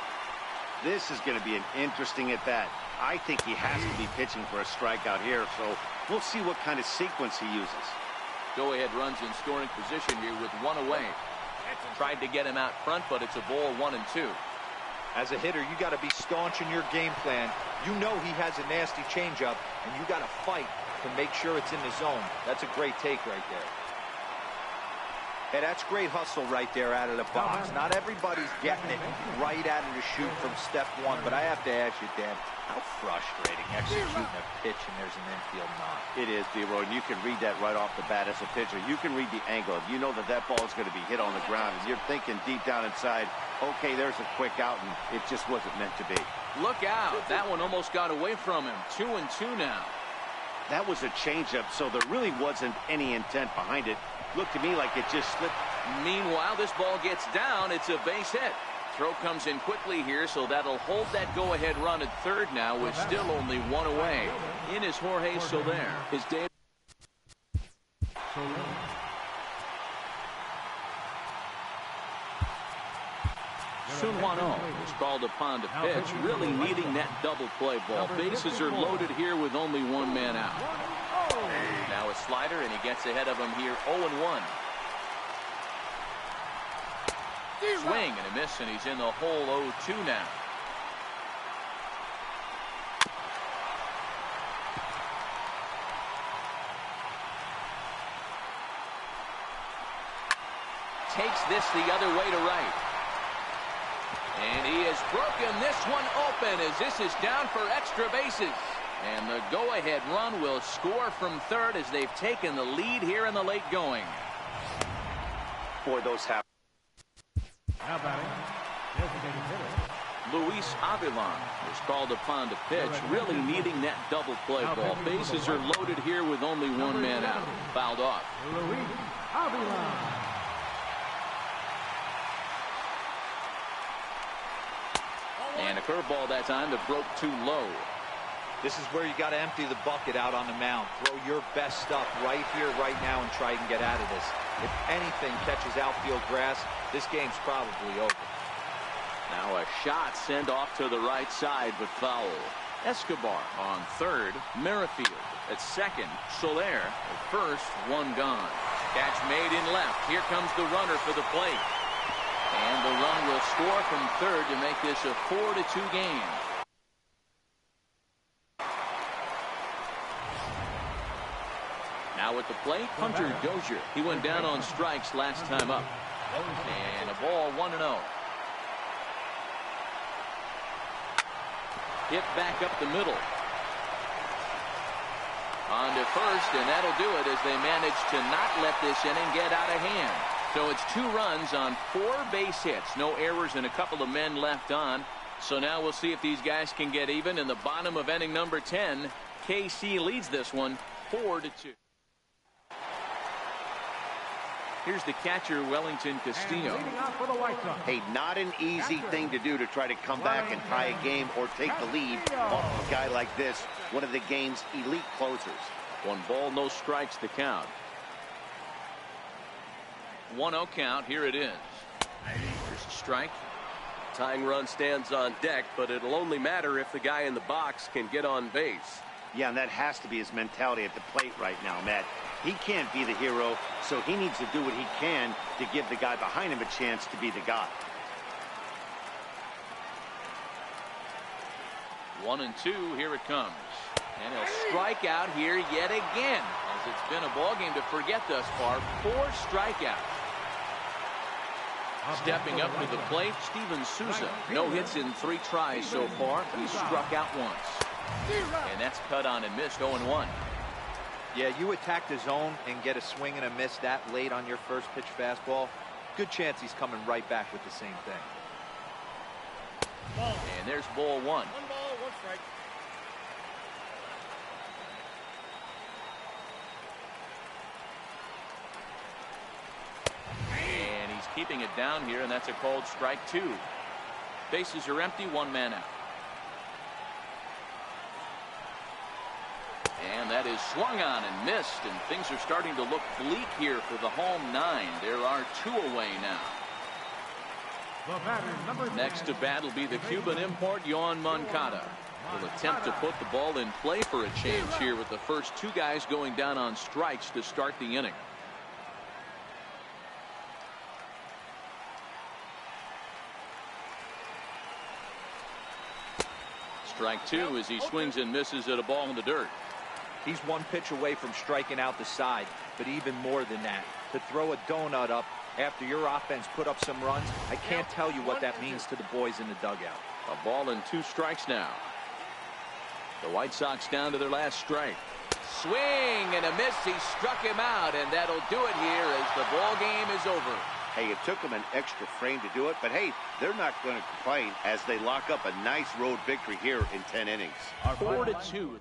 This is going to be an interesting at-bat. I think he has to be pitching for a strikeout here, so we'll see what kind of sequence he uses. Go-ahead runs in scoring position here with 1 away. Tried to get him out front, but it's a ball 1-2. As a hitter, you got to be staunch in your game plan. You know he has a nasty changeup, and you got to fight to make sure it's in the zone. That's a great take right there. Hey, that's great hustle right there out of the box. Not everybody's getting it right out of the chute from step 1, but I have to ask you, Dan, how frustrating executing a pitch and there's an infield knock. It is, D-Roy, and you can read that right off the bat as a pitcher. You can read the angle. You know that that ball is going to be hit on the ground, and you're thinking deep down inside, okay, there's a quick out, and it just wasn't meant to be. Look out. That one almost got away from him. 2-2 now. That was a changeup, so there really wasn't any intent behind it. Looked to me like it just slipped. Meanwhile, this ball gets down. It's a base hit. Throw comes in quickly here, so that'll hold that go-ahead run at third now with still only 1 away. In is Jorge Soler. His day. Sunwano is called upon to pitch, really needing that double play ball. Bases are loaded here with only 1 man out. Now a slider, and he gets ahead of him here. 0-1. Swing and a miss, and he's in the hole. 0-2 now. Takes this the other way to right. And he has broken this one open as this is down for extra bases. And the go-ahead run will score from third as they've taken the lead here in the late going. Boy, those happen. Now batting, designated hitter. Luis Avilan is called upon to pitch, really needing that double play ball. Bases are loaded here with only 1 man out. Fouled off. Luis Avila. And a curveball that time that broke too low. This is where you got to empty the bucket out on the mound. Throw your best stuff right here, right now, and try and get out of this. If anything catches outfield grass, this game's probably over. Now a shot sent off to the right side, but foul. Escobar on third. Merrifield at second. Soler at first. One gone. Catch made in left. Here comes the runner for the plate. And the run will score from third to make this a 4-2 game. Now at the plate, Hunter Dozier. He went down on strikes last time up. And a ball 1-0. Hit back up the middle. On to first, and that'll do it as they manage to not let this inning get out of hand. So it's 2 runs on 4 base hits. No errors and a couple of men left on. So now we'll see if these guys can get even in the bottom of inning number 10. KC leads this one 4-2. Here's the catcher, Wellington Castillo. Hey, not an easy thing to do to try to come back and tie a game or take the lead off a guy like this, one of the game's elite closers. 1 ball, no strikes to count. 1-0 count. Here it is. Here's a strike. Tying run stands on deck, but it'll only matter if the guy in the box can get on base. Yeah, and that has to be his mentality at the plate right now, Matt. He can't be the hero, so he needs to do what he can to give the guy behind him a chance to be the guy. 1-2. Here it comes. And he'll strike out here yet again, as it's been a ball game to forget thus far. 4 strikeouts. Stepping up to the plate, Steven Souza. No hits in 3 tries so far. He struck out once. And that's cut on and missed. 0-1. Yeah, you attack the zone and get a swing and a miss that late on your first pitch fastball. Good chance he's coming right back with the same thing. And there's ball 1. 1 ball, 1 strike. And he's keeping it down here, and that's a called strike 2. Bases are empty, 1 man out. And that is swung on and missed, and things are starting to look bleak here for the home 9. There are 2 away now. Next to bat will be the Cuban import, Yoan Moncada. Will attempt to put the ball in play for a change here with the first 2 guys going down on strikes to start the inning. Strike 2 as he swings and misses at a ball in the dirt. He's 1 pitch away from striking out the side, but even more than that, to throw a donut up after your offense put up some runs, I can't tell you what that means to the boys in the dugout. A ball and 2 strikes now. The White Sox down to their last strike. Swing and a miss. He struck him out, and that'll do it here as the ball game is over. Hey, it took them an extra frame to do it, but hey, they're not going to complain as they lock up a nice road victory here in 10 innings. 4-2.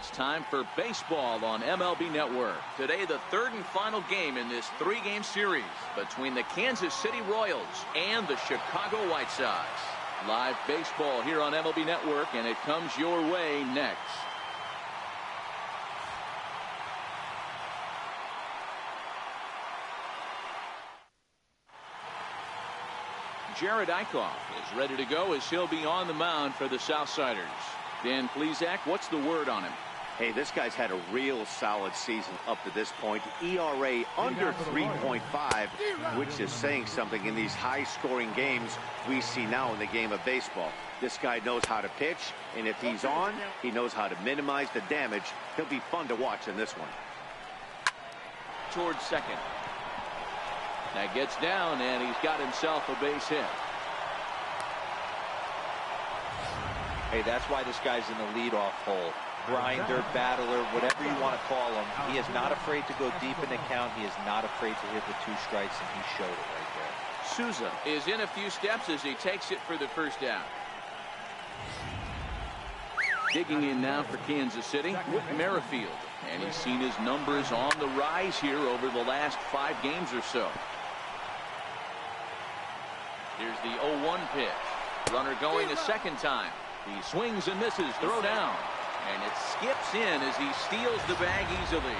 It's time for baseball on MLB Network. Today, the third and final game in this three-game series between the Kansas City Royals and the Chicago White Sox. Live baseball here on MLB Network, and it comes your way next. Jared Eichhoff is ready to go as he'll be on the mound for the Southsiders. Dan Plesac, what's the word on him? Hey, this guy's had a real solid season up to this point. ERA under 3.5, which is saying something in these high-scoring games we see now in the game of baseball. This guy knows how to pitch, and if he's on, he knows how to minimize the damage. He'll be fun to watch in this one. Towards second. That gets down, and he's got himself a base hit. Hey, that's why this guy's in the leadoff hole. Grinder, battler, whatever you want to call him. He is not afraid to go deep in the count. He is not afraid to hit the 2 strikes, and he showed it right there. Souza is in a few steps as he takes it for the first down. Digging in now for Kansas City with Merrifield, and he's seen his numbers on the rise here over the last 5 games or so. Here's the 0-1 pitch. Runner going a second time. He swings and misses. Throw down. And it skips in as he steals the bag easily.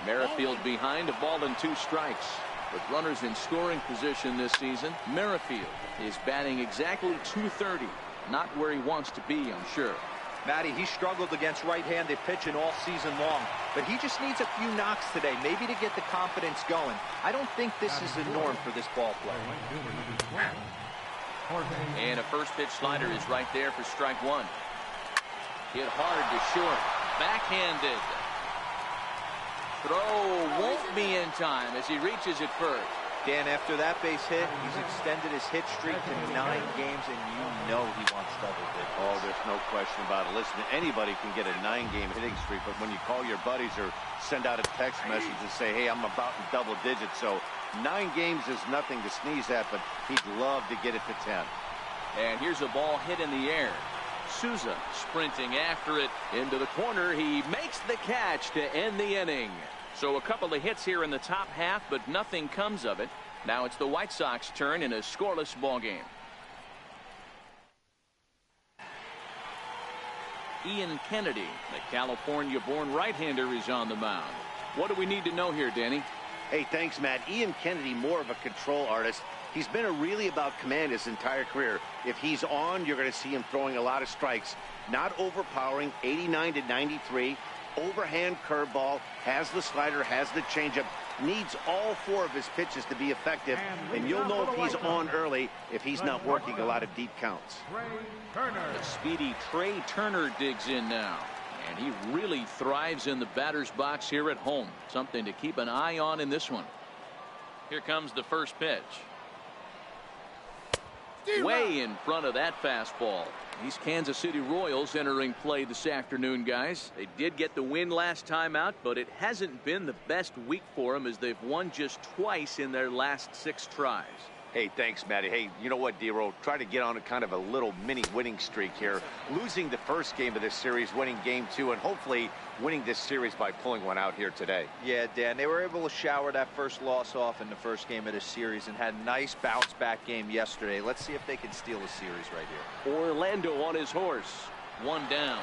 Merrifield behind, a ball and 2 strikes. With runners in scoring position this season, Merrifield is batting exactly .230. Not where he wants to be, I'm sure. Matty, he struggled against right-handed pitching all season long, but he just needs a few knocks today, maybe to get the confidence going. I don't think this is the norm for this ball player. And a first pitch slider is right there for strike 1. Hit hard to short. Backhanded. Throw won't be in time as he reaches it first. Dan, after that base hit, he's extended his hit streak to 9 games, and you know he wants double digits. Oh, there's no question about it. Listen, anybody can get a 9-game hitting streak, but when you call your buddies or send out a text message and say, hey, I'm about in double digits, so 9 games is nothing to sneeze at, but he'd love to get it to 10. And here's a ball hit in the air. Souza sprinting after it into the corner. He makes the catch to end the inning. So a couple of hits here in the top half, but nothing comes of it. Now it's the White Sox turn in a scoreless ball game. Ian Kennedy, the California-born right-hander, is on the mound. What do we need to know here, Danny? Hey, thanks, Matt. Ian Kennedy, more of a control artist. He's been really about command his entire career. If he's on, you're going to see him throwing a lot of strikes. Not overpowering, 89 to 93. Overhand curveball, has the slider, has the changeup, needs all 4 of his pitches to be effective, and you'll know if he's on early if he's not working a lot of deep counts. The speedy Trey Turner digs in now, and he really thrives in the batter's box here at home. Something to keep an eye on in this one. Here comes the first pitch. Way in front of that fastball. These Kansas City Royals entering play this afternoon, guys. They did get the win last time out, but it hasn't been the best week for them as they've won just twice in their last 6 tries. Hey, thanks, Matty. Hey, you know what, D-Roll? Try to get on a kind of a little mini winning streak here. Losing the first game of this series, winning game 2, and hopefully winning this series by pulling one out here today. Yeah, Dan, they were able to shower that first loss off in the first game of this series and had a nice bounce-back game yesterday. Let's see if they can steal a series right here. Orlando on his horse. 1 down.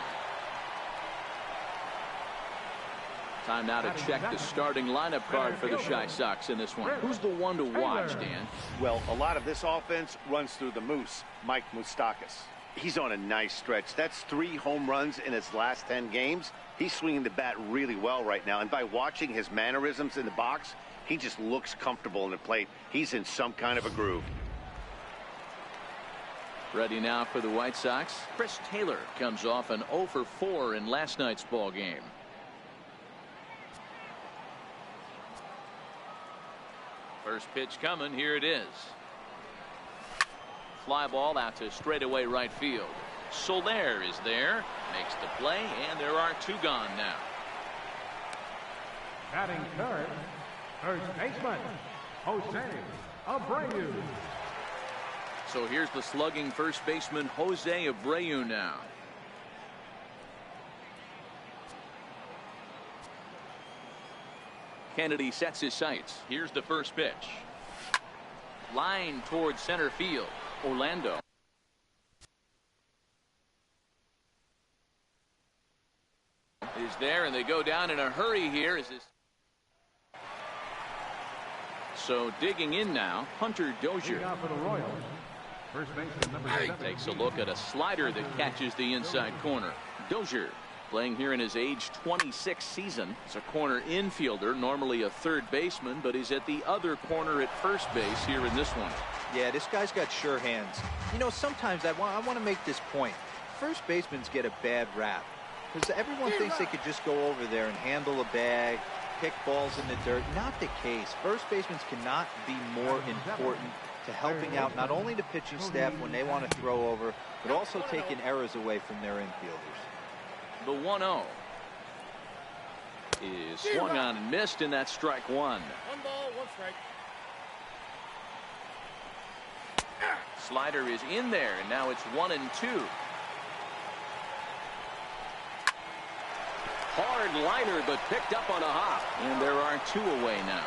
Time now to check the starting lineup card for the Chi Sox in this one. Who's the one to watch, Dan? Well, a lot of this offense runs through the Moose, Mike Moustakas. He's on a nice stretch. That's 3 home runs in his last 10 games. He's swinging the bat really well right now, and by watching his mannerisms in the box, he just looks comfortable in the plate. He's in some kind of a groove. Ready now for the White Sox. Chris Taylor comes off an 0 for 4 in last night's ball game. First pitch coming. Here it is. Fly ball out to straightaway right field. Soler is there, makes the play, and there are 2 gone now. Batting third, first baseman, Jose Abreu. So here's the slugging first baseman Jose Abreu now. Kennedy sets his sights. Here's the first pitch. Line towards center field. Orlando. Is there, and they go down in a hurry here. So digging in now, Hunter Dozier. Now for the Royals, first baseman number 7. Takes a look at a slider that catches the inside corner. Dozier, playing here in his age 26 season. He's a corner infielder, normally a third baseman, but he's at the other corner at first base here in this one. Yeah, this guy's got sure hands. You know, sometimes I want to make this point. First basemen get a bad rap because everyone thinks they could just go over there and handle a bag, pick balls in the dirt. Not the case. First basemen cannot be more important to helping out not only the pitching staff when they want to throw over, but also taking errors away from their infielders. The 1-0 is swung on and missed, and that's strike one. 1 ball, 1 strike. Slider is in there, and now it's 1-2. Hard liner, but picked up on a hop, and there are 2 away now.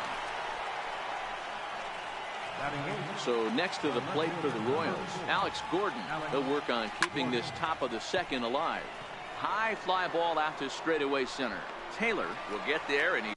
So next to the plate for the Royals, Alex Gordon. He'll work on keeping this top of the second alive. High fly ball out to straightaway center. Taylor will get there, and he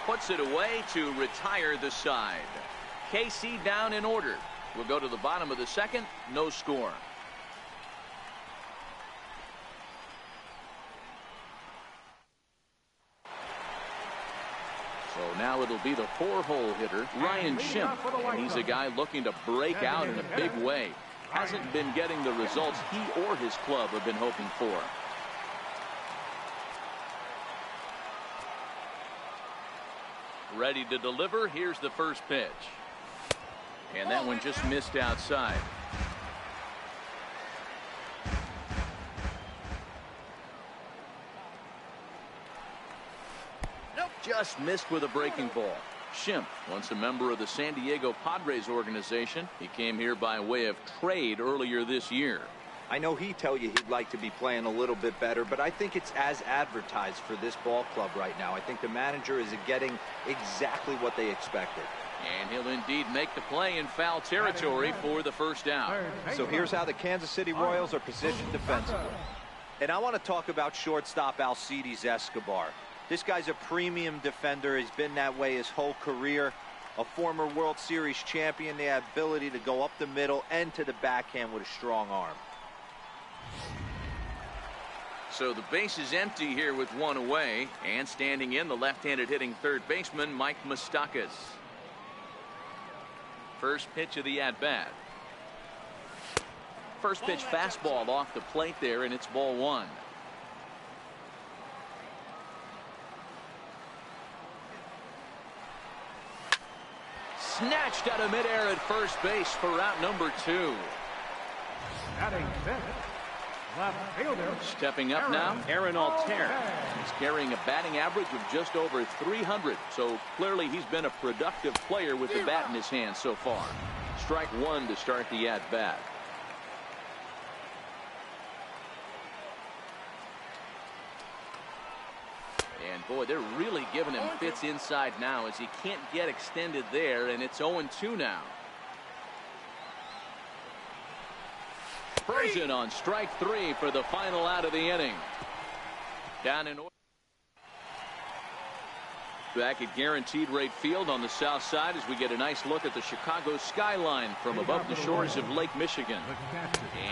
puts it away to retire the side. KC down in order. We'll go to the bottom of the second. No score. So now it'll be the 4-hole hitter, Ryan Schimpf. And he's a guy looking to break out in a big way. Hasn't been getting the results he or his club have been hoping for. Ready to deliver. Here's the first pitch. And that one just missed outside. Nope. Just missed with a breaking ball. Schimpf, once a member of the San Diego Padres organization. He came here by way of trade earlier this year. I know he'd tell you he'd like to be playing a little bit better, but I think it's as advertised for this ball club right now. I think the manager is getting exactly what they expected. And he'll indeed make the play in foul territory for the first out. So here's how the Kansas City Royals are positioned defensively. And I want to talk about shortstop Alcides Escobar. This guy's a premium defender. He's been that way his whole career. A former World Series champion. The ability to go up the middle and to the backhand with a strong arm. So the base is empty here with 1 away, and standing in the left-handed hitting third baseman Mike Moustakas. First pitch of the at-bat. First pitch fastball off the plate there, and it's ball 1. Snatched out of midair at first base for out number 2. Batting 5th, left fielder. Stepping up now, Aaron Altair. He's carrying a batting average of just over 300. So clearly he's been a productive player with the bat in his hand so far. Strike 1 to start the at-bat. And boy, they're really giving him fits inside now as he can't get extended there, and it's 0-2 now. Frozen on strike 3 for the final out of the inning. Down in order. Back at Guaranteed Rate Field on the south side as we get a nice look at the Chicago skyline from above the shores of Lake Michigan.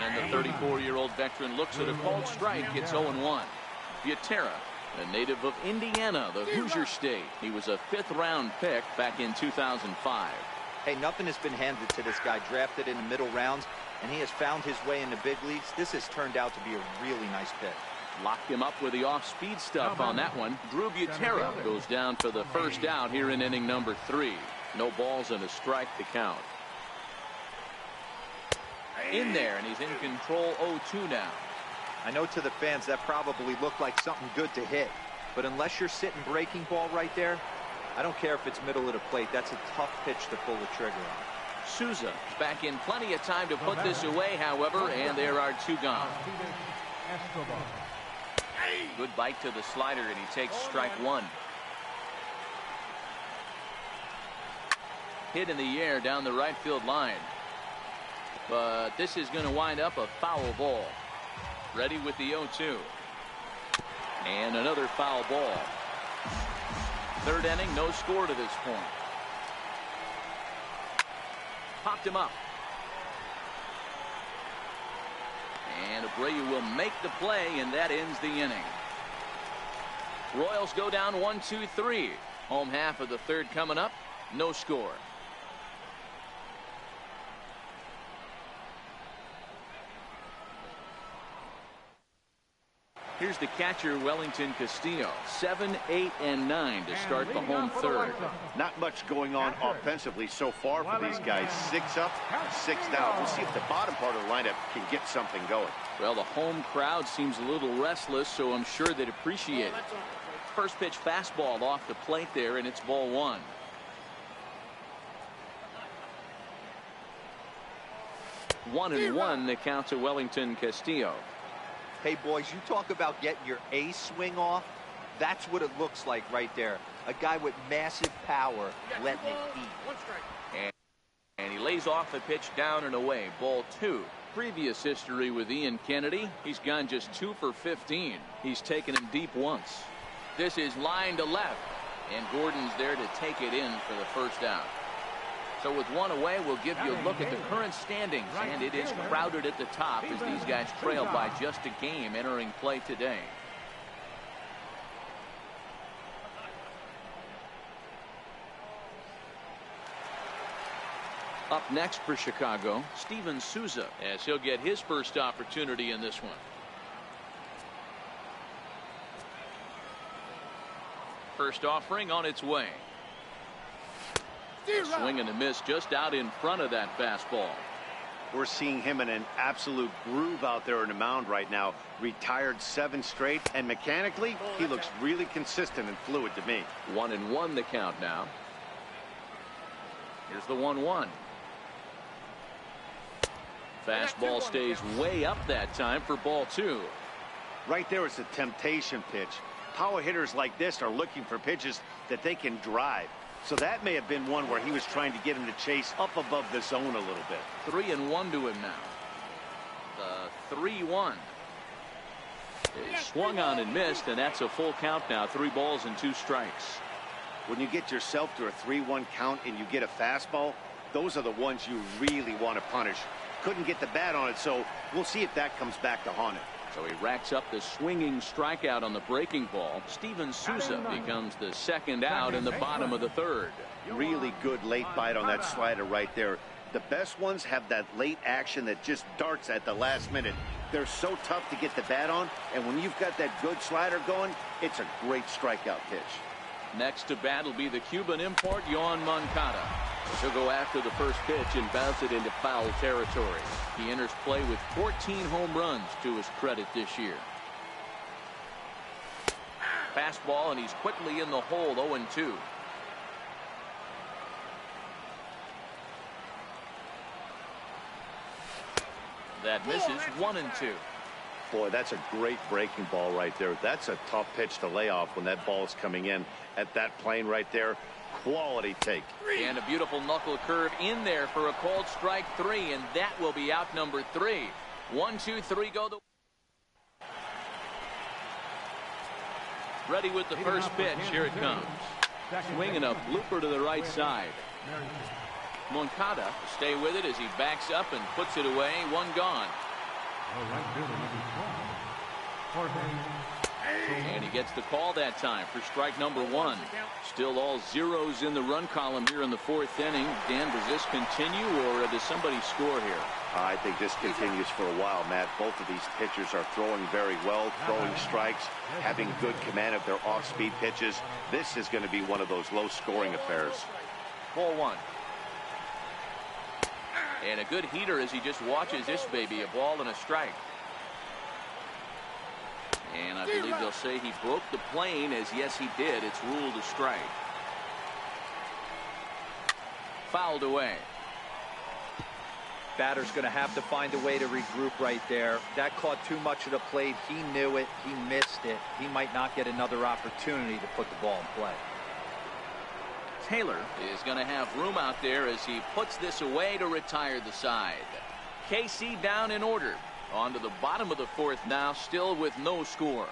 And the 34-year-old veteran looks at a called strike. It's 0-1. Vieira, a native of Indiana, the Hoosier State. He was a 5th-round pick back in 2005. Hey, nothing has been handed to this guy. Drafted in the middle rounds, and he has found his way in the big leagues. This has turned out to be a really nice pick. Locked him up with the off-speed stuff on that one. Drew Butera goes down for the first out here in inning number 3. No balls and a strike to count. In there, and he's in control 0-2 now. I know to the fans that probably looked like something good to hit, but unless you're sitting breaking ball right there, I don't care if it's middle of the plate. That's a tough pitch to pull the trigger on. Souza back in plenty of time to put this away, however, and there are 2 gone. Good bite to the slider, and he takes strike 1. Hit in the air down the right field line. But this is going to wind up a foul ball. Ready with the 0-2. And another foul ball. 3rd inning, no score to this point. Popped him up. And Abreu will make the play, and that ends the inning. Royals go down 1-2-3. Home half of the 3rd coming up. No score. Here's the catcher, Wellington Castillo. 7, 8, and 9 to start the home 3rd. Not much going on offensively so far for these guys. 6 up, 6 down. We'll see if the bottom part of the lineup can get something going. Well, the home crowd seems a little restless, so I'm sure they'd appreciate it. First pitch fastball off the plate there, and it's ball 1. One and 1 the count to Wellington Castillo. Hey, boys, you talk about getting your A swing off. That's what it looks like right there. A guy with massive power letting it eat. And he lays off a pitch down and away. Ball 2. Previous history with Ian Kennedy. He's gone just 2 for 15. He's taken him deep once. This is line to left. And Gordon's there to take it in for the first out. So with 1 away, we'll give you a look at the current standings, and it is crowded at the top as these guys trail by just a game entering play today. Up next for Chicago, Steven Souza, as he'll get his first opportunity in this one. First offering on its way. A swing and a miss just out in front of that fastball. We're seeing him in an absolute groove out there in the mound right now. Retired 7 straight, and mechanically, he looks really consistent and fluid to me. 1-1 the count now. Here's the 1-1. Fastball stays way up that time for ball 2. Right there is a temptation pitch. Power hitters like this are looking for pitches that they can drive. So that may have been one where he was trying to get him to chase up above the zone a little bit. 3-1 to him now. The 3-1. It swung on and missed, and that's a full count now. 3 balls and 2 strikes. When you get yourself to a 3-1 count and you get a fastball, those are the ones you really want to punish. Couldn't get the bat on it, so we'll see if that comes back to haunt him. So he racks up the swinging strikeout on the breaking ball. Steven Souza becomes the 2nd out in the bottom of the 3rd. Really good late bite on that slider right there. The best ones have that late action that just darts at the last minute. They're so tough to get the bat on, and when you've got that good slider going, it's a great strikeout pitch. Next to bat will be the Cuban import, Yoan Moncada. He'll go after the first pitch and bounce it into foul territory. He enters play with 14 home runs to his credit this year. Fastball, and he's quickly in the hole, 0-2. That misses, 1-2. Boy, that's a great breaking ball right there. That's a tough pitch to lay off when that ball is coming in at that plane right there. Quality take. And a beautiful knuckle curve in there for a called strike 3, and that will be out number 3. 1, 2, 3 go. Ready with the first pitch. Here it comes. Swinging a blooper to the right side. Moncada will stay with it as he backs up and puts it away. 1 gone. And he gets the call that time for strike number 1. Still all zeros in the run column here in the 4th inning. Dan, does this continue, or does somebody score here? I think this continues for a while, Matt. Both of these pitchers are throwing very well, throwing strikes, having good command of their off-speed pitches. This is going to be one of those low-scoring affairs. Ball 1. And a good heater as he just watches this baby. A ball and a strike. And I believe they'll say he broke the plane, as yes he did. It's ruled a strike. Fouled away. Batter's going to have to find a way to regroup right there. That caught too much of the plate. He knew it. He missed it. He might not get another opportunity to put the ball in play. Taylor is going to have room out there as he puts this away to retire the side. KC down in order. On to the bottom of the 4th now, still with no score.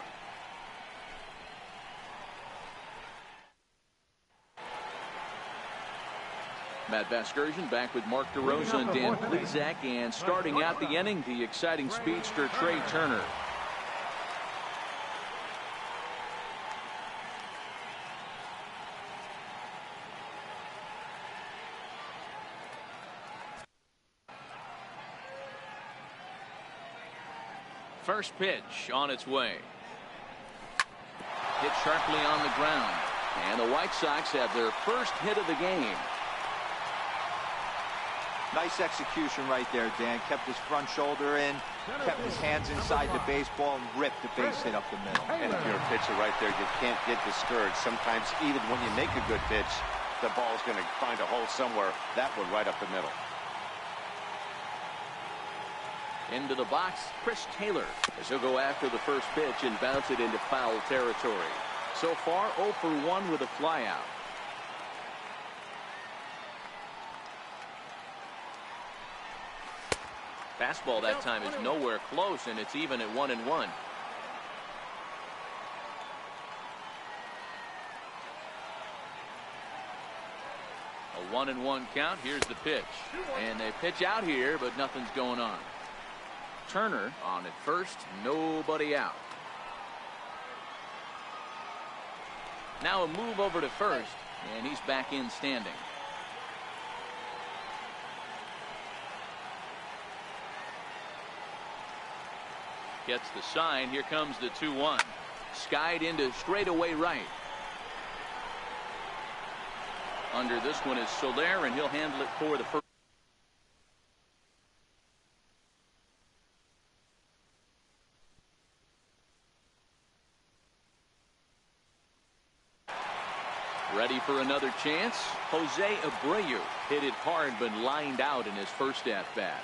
Matt Vasgersian back with Mark DeRosa and Dan Plesac, and starting out the inning, the exciting speedster Trey Turner. First pitch on its way. Hit sharply on the ground. And the White Sox have their first hit of the game. Nice execution right there, Dan. Kept his front shoulder in, kept his hands inside the baseball, and ripped the base hit up the middle. And if you're a pitcher right there, you can't get discouraged. Sometimes even when you make a good pitch, the ball's going to find a hole somewhere. That one right up the middle. Into the box, Chris Taylor, as he'll go after the first pitch and bounce it into foul territory. So far, 0 for 1 with a flyout. Fastball that time is nowhere close, and it's even at 1-1. A 1-1 count. Here's the pitch. And they pitch out here, but nothing's going on. Turner on at first, nobody out. Now a move over to first, and he's back in standing. Gets the sign. Here comes the 2-1. Skied into straightaway right. Under this one is Soler, and he'll handle it for the first. Ready for another chance. Jose Abreu hit it hard but lined out in his first at-bat.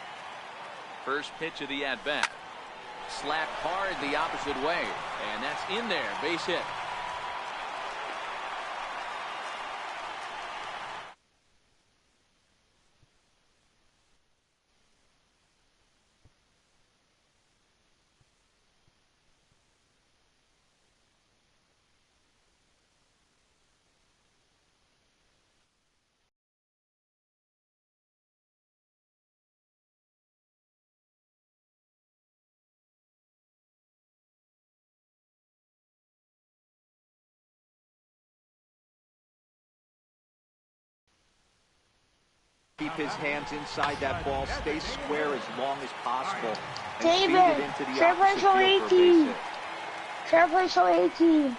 First pitch of the at-bat. Slapped hard the opposite way, and that's in there. Base hit. Keep his hands inside that ball, stay square as long as possible, and David, feed it into the opposite field for a base hit. Fair play for 18.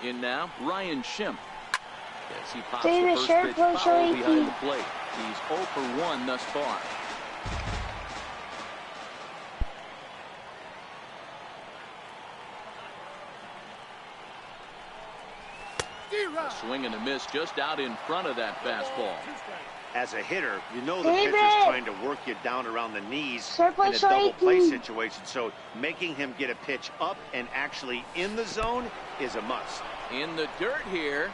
In now, Ryan Schimpf. As he pops David, the first fair pitch play for foul 18. behind the plate. He's 0 for 1 thus far. A swing and a miss just out in front of that fastball. As a hitter, you know the David! pitcher's trying to work you down around the knees in a Surplus double play 18. situation. So making him get a pitch up and actually in the zone is a must. In the dirt here.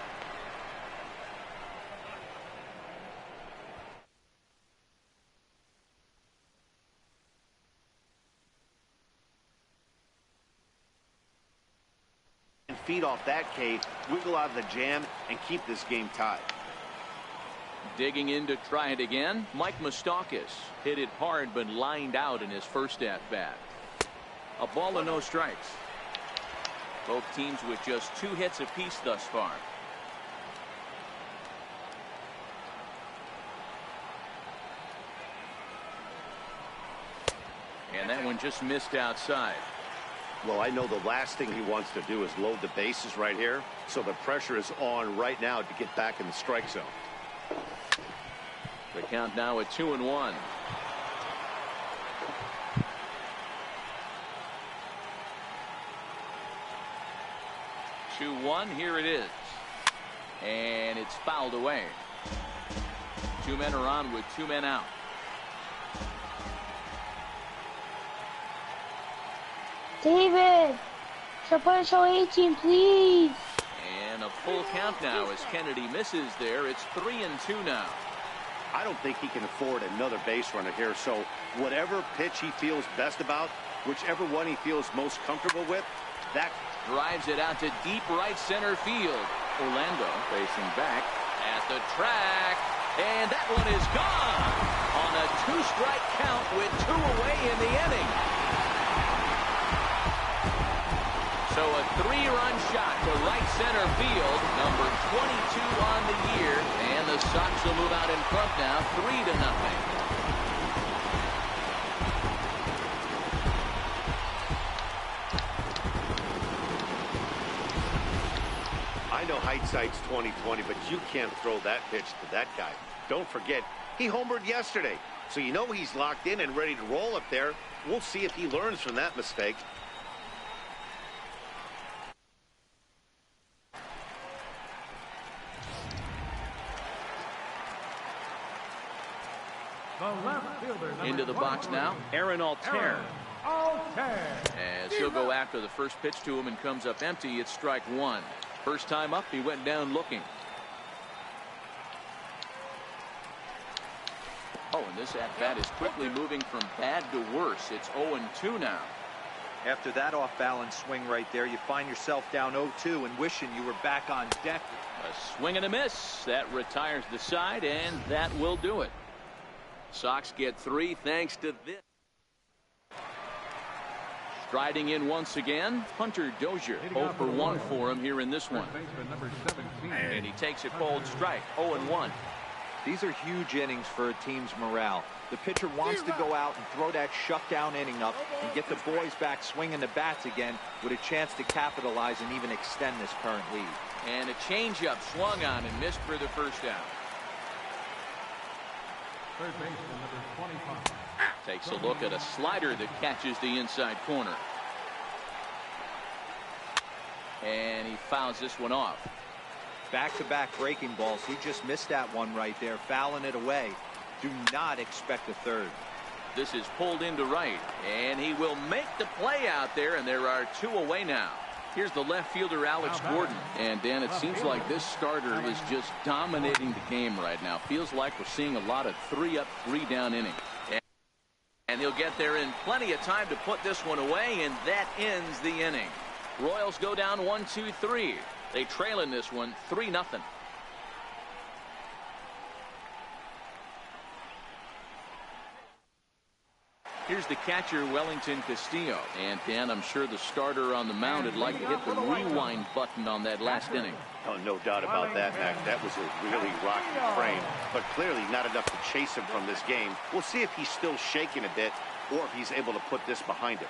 And feed off that K, wiggle out of the jam, and keep this game tied. Digging in to try it again, Mike Moustakas hit it hard but lined out in his first at-bat. A ball and no strikes. Both teams with just 2 hits apiece thus far. And that one just missed outside. Well, I know the last thing he wants to do is load the bases right here, so the pressure is on right now to get back in the strike zone. The count now at 2-1. Here it is. And it's fouled away. 2 men are on with 2 men out. David, Triple 18, please. And a full count now as Kennedy misses there. It's 3-2 now. I don't think he can afford another base runner here, so whatever pitch he feels best about, whichever one he feels most comfortable with, that drives it out to deep right center field. Orlando facing back at the track, and that one is gone on a 2-strike count with 2 away in the inning. So a 3-run shot to right center field, number 22 on the year, and the Sox will move out in front now, 3-0. I know hindsight's 20/20, but you can't throw that pitch to that guy. Don't forget, he homered yesterday, so you know he's locked in and ready to roll up there. We'll see if he learns from that mistake. Into the box now, Aaron Altair. As he'll go after the first pitch to him and comes up empty, it's strike 1. First time up, he went down looking. Oh, and this at-bat is quickly moving from bad to worse. It's 0-2 now. After that off-balance swing right there, you find yourself down 0-2 and wishing you were back on deck. A swing and a miss. That retires the side, and that will do it. Sox get 3 thanks to this. Striding in once again, Hunter Dozier. 0 for 1 for him here in this one. And he takes a cold strike, 0-1. These are huge innings for a team's morale. The pitcher wants to go out and throw that shutdown inning up and get the boys back swinging the bats again with a chance to capitalize and even extend this current lead. And a changeup swung on and missed for the first out. Third baseman, number 25. Takes a look at a slider that catches the inside corner. And he fouls this one off. Back-to-back breaking balls. He just missed that one right there, fouling it away. Do not expect a third. This is pulled into right, and he will make the play out there, and there are 2 away now. Here's the left fielder, Alex Gordon. And, Dan, it seems like this starter is just dominating the game right now. Feels like we're seeing a lot of 3-up, 3-down innings. And he'll get there in plenty of time to put this one away, and that ends the inning. Royals go down 1-2-3. They trail in this one 3-0. Here's the catcher, Wellington Castillo. And, Dan, I'm sure the starter on the mound would like to hit the rewind button on that last inning. Oh, no doubt about that, Mac. That was a really rocky frame, but clearly not enough to chase him from this game. We'll see if he's still shaking a bit or if he's able to put this behind him.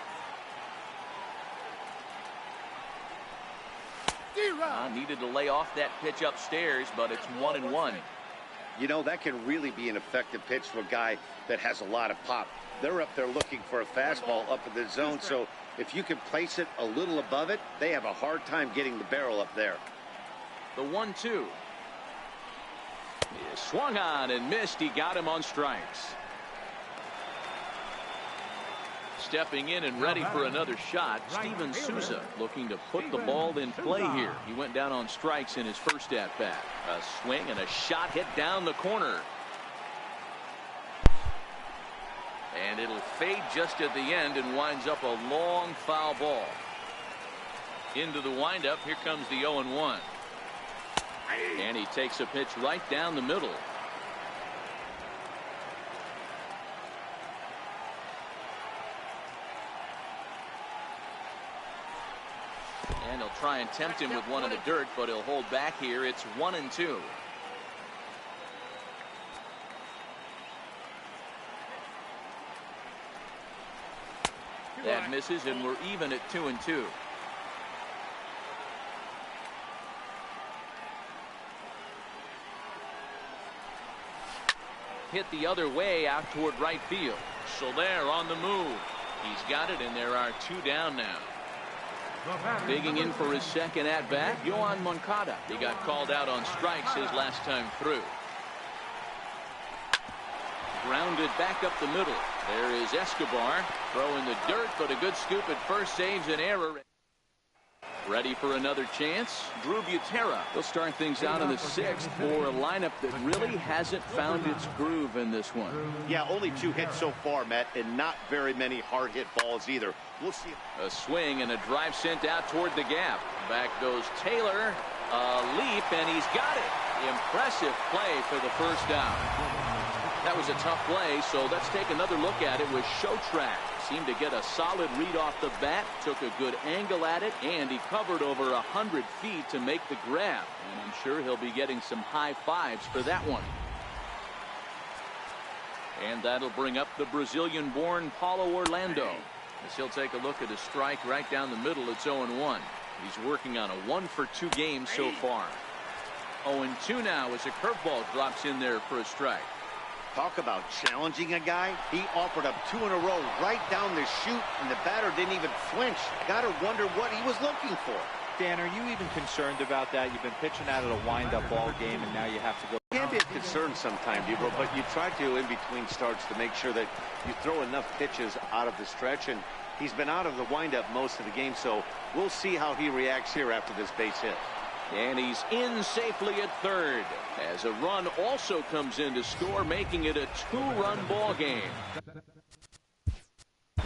Needed to lay off that pitch upstairs, but it's 1-1. You know, that can really be an effective pitch to a guy that has a lot of pop. They're up there looking for a fastball up in the zone, so if you can place it a little above it, they have a hard time getting the barrel up there. The 1-2. He swung on and missed. He got him on strikes. Stepping in and ready for another shot, Steven Souza looking to put the ball in play here. He went down on strikes in his first at-bat. A swing and a shot hit down the corner. And it'll fade just at the end and winds up a long foul ball. Into the windup, here comes the 0-1. And he takes a pitch right down the middle. And he'll try and tempt him with one in the dirt, but he'll hold back here. It's 1-2. That misses, and we're even at 2-2. Hit the other way out toward right field. Soler on the move. He's got it, and there are 2 down now. Digging in for his second at-bat, Yohan Moncada. He got called out on strikes his last time through. Grounded back up the middle. There is Escobar. Throwing the dirt, but a good scoop at first saves an error. Ready for another chance. Drew Butera. They'll start things out in the 6th for a lineup that really hasn't found its groove in this one. Yeah, only 2 hits so far, Matt, and not very many hard hit balls either. We'll see. A swing and a drive sent out toward the gap. Back goes Taylor. A leap, and he's got it. Impressive play for the first down. That was a tough play, so let's take another look at it with Showtrack. Seemed to get a solid read off the bat, took a good angle at it, and he covered over 100 feet to make the grab. And I'm sure he'll be getting some high fives for that one. And that'll bring up the Brazilian-born Paulo Orlando, as he'll take a look at a strike right down the middle. It's 0-1. He's working on a 1-for-2 game so far. 0-2 now as a curveball drops in there for a strike. Talk about challenging a guy. He offered up 2 in a row right down the chute, and the batter didn't even flinch. Gotta wonder what he was looking for. Dan, are you even concerned about that? You've been pitching out of a wind-up ball game, and now you have to go. It can be a concern sometimes, Debo, but you try to, in between starts, to make sure that you throw enough pitches out of the stretch, and he's been out of the wind-up most of the game, so we'll see how he reacts here after this base hit. And he's in safely at third, as a run also comes in to score, making it a 2-run ball game.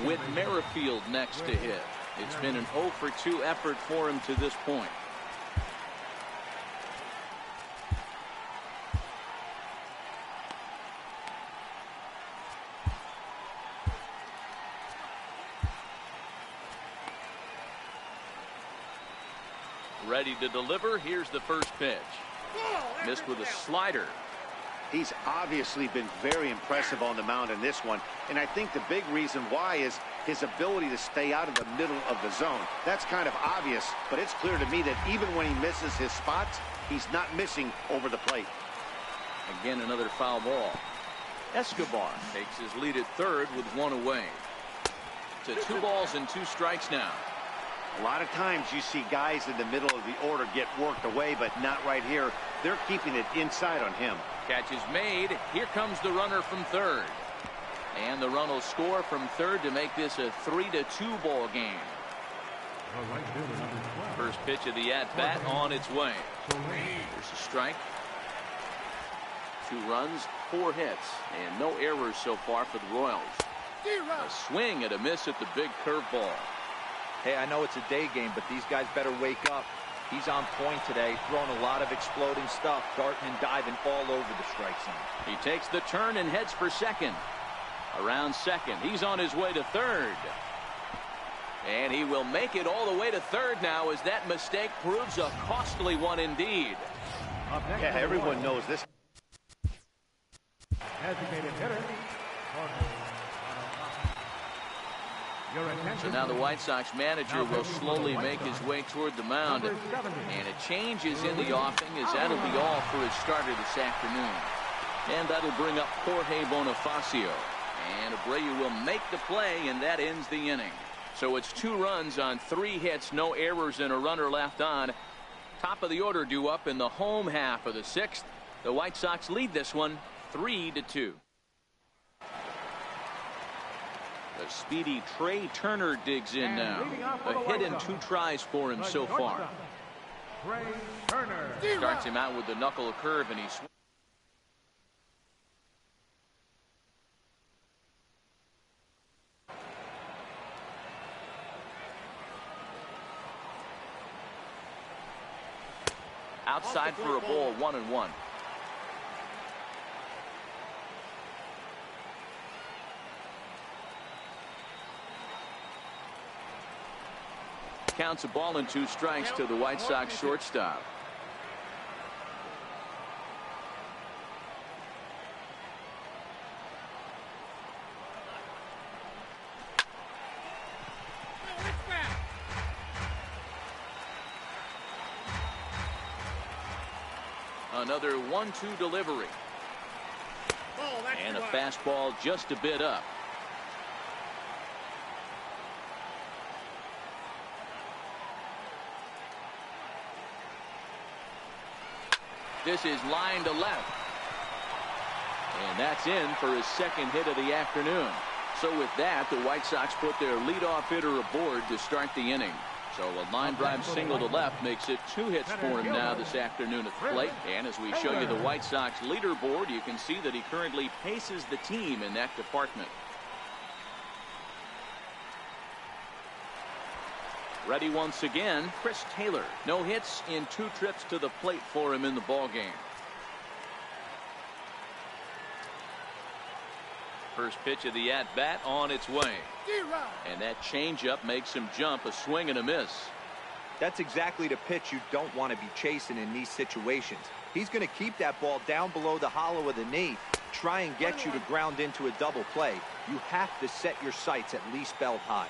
With Merrifield next to hit. It's been an 0-for-2 effort for him to this point. Ready to deliver. Here's the first pitch. Missed with a slider. He's obviously been very impressive on the mound in this one, and I think the big reason why is his ability to stay out of the middle of the zone. That's kind of obvious, but it's clear to me that even when he misses his spots, he's not missing over the plate. Again, another foul ball. Escobar takes his lead at third with 1 away. To 2 balls and 2 strikes now. A lot of times you see guys in the middle of the order get worked away, but not right here. They're keeping it inside on him. Catch is made. Here comes the runner from third. And the run will score from third to make this a 3-2 ball game. First pitch of the at-bat on its way. There's a strike. 2 runs, 4 hits, and no errors so far for the Royals. A swing and a miss at the big curveball. Hey, I know it's a day game, but these guys better wake up. He's on point today, throwing a lot of exploding stuff, darting and diving all over the strike zone. He takes the turn and heads for second. Around second, he's on his way to third. And he will make it all the way to third now, as that mistake proves a costly one indeed. Yeah, everyone knows this. Designated hitter. So now the White Sox manager will slowly make his way toward the mound. And a change is in the offing, as that'll be all for his starter this afternoon. And that'll bring up Jorge Bonifacio. And Abreu will make the play, and that ends the inning. So it's 2 runs on 3 hits, no errors, and a runner left on. Top of the order due up in the home half of the 6th. The White Sox lead this one 3-2. The speedy Trey Turner digs in now. A hit and 2 tries for him so far. Trey Turner. Starts him out with the knuckle curve, and he's outside for a ball, 1-1. counts a ball and 2 strikes to the White Sox shortstop. Another 1-2 delivery. And a fastball just a bit up. This is line to left. And that's in for his second hit of the afternoon. So with that, the White Sox put their leadoff hitter aboard to start the inning. So a line drive single to left makes it 2 hits for him now this afternoon at the plate. And as we show you the White Sox leaderboard, you can see that he currently paces the team in that department. Ready once again, Chris Taylor. No hits in 2 trips to the plate for him in the ballgame. First pitch of the at-bat on its way. And that changeup makes him jump, a swing and a miss. That's exactly the pitch you don't want to be chasing in these situations. He's going to keep that ball down below the hollow of the knee, try and get you to ground into a double play. You have to set your sights at least belt high.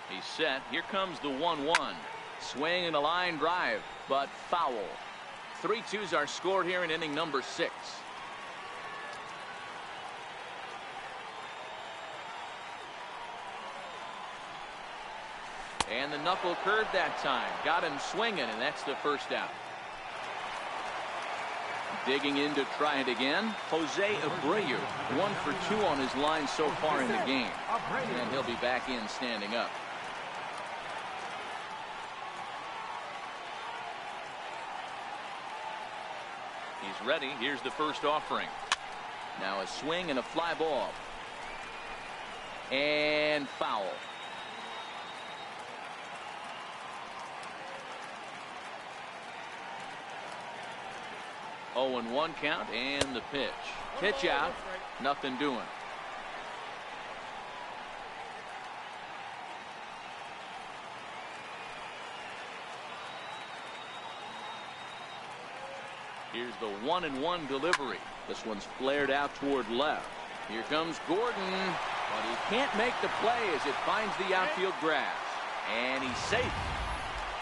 He's set. Here comes the 1-1. Swing and a line drive, but foul. 3-2s are scored here in inning number 6. And the knuckle curve that time. Got him swinging, and that's the first out. Digging in to try it again, Jose Abreu. 1 for 2 on his line so far in the game. And he'll be back in standing up. He's ready. Here's the first offering. Now a swing and a fly ball. And foul. 0-1 count and the pitch. Pitch out. Nothing doing. Here's the 1-1 delivery. This one's flared out toward left. Here comes Gordon, but he can't make the play as it finds the outfield grass. And he's safe.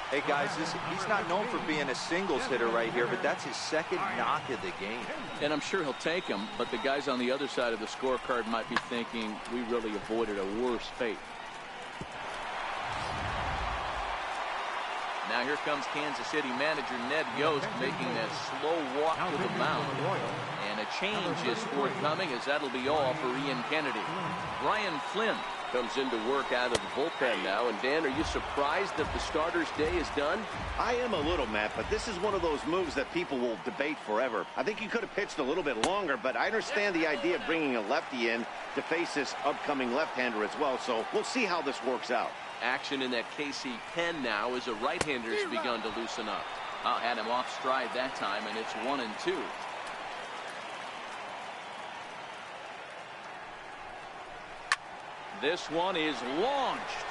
Hey guys, he's not known for being a singles hitter right here, but that's his second knock of the game. And I'm sure he'll take him, but the guys on the other side of the scorecard might be thinking we really avoided a worse fate. Now here comes Kansas City manager Ned Yost making that slow walk to the mound. And a change is forthcoming as that'll be all for Ian Kennedy. Brian Flynn comes into work out of the bullpen now. And Dan, are you surprised that the starter's day is done? I am a little, Matt, but this is one of those moves that people will debate forever. I think he could have pitched a little bit longer, but I understand the idea of bringing a lefty in to face this upcoming left-hander as well. So we'll see how this works out. Action in that KC pen now as a right-hander's begun to loosen up. Had him off stride that time, and it's 1-2. This one is launched.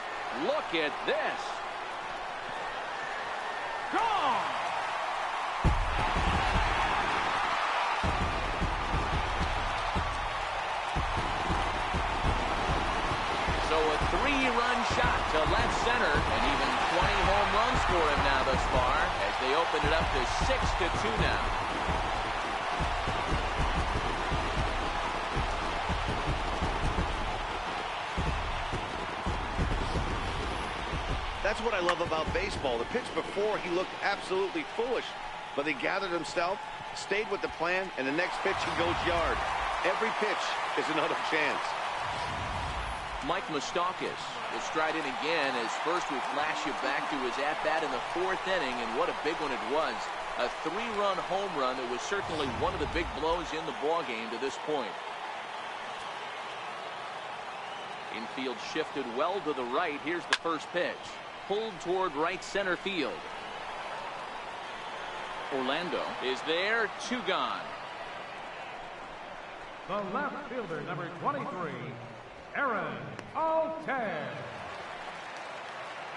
Look at this. Gone! So a 3-run shot to left center, and even 20 home runs for him now thus far as they open it up to 6-2 now. That's what I love about baseball. The pitch before, he looked absolutely foolish, but he gathered himself, stayed with the plan, and the next pitch he goes yard. Every pitch is another chance. Mike Moustakas will stride in again as first we flash you back to his at-bat in the 4th inning, and what a big one it was. A 3-run home run that was certainly one of the big blows in the ballgame to this point. Infield shifted well to the right. Here's the first pitch. Pulled toward right center field. Orlando is there. 2 gone. The left fielder, number 23, Aaron Altair.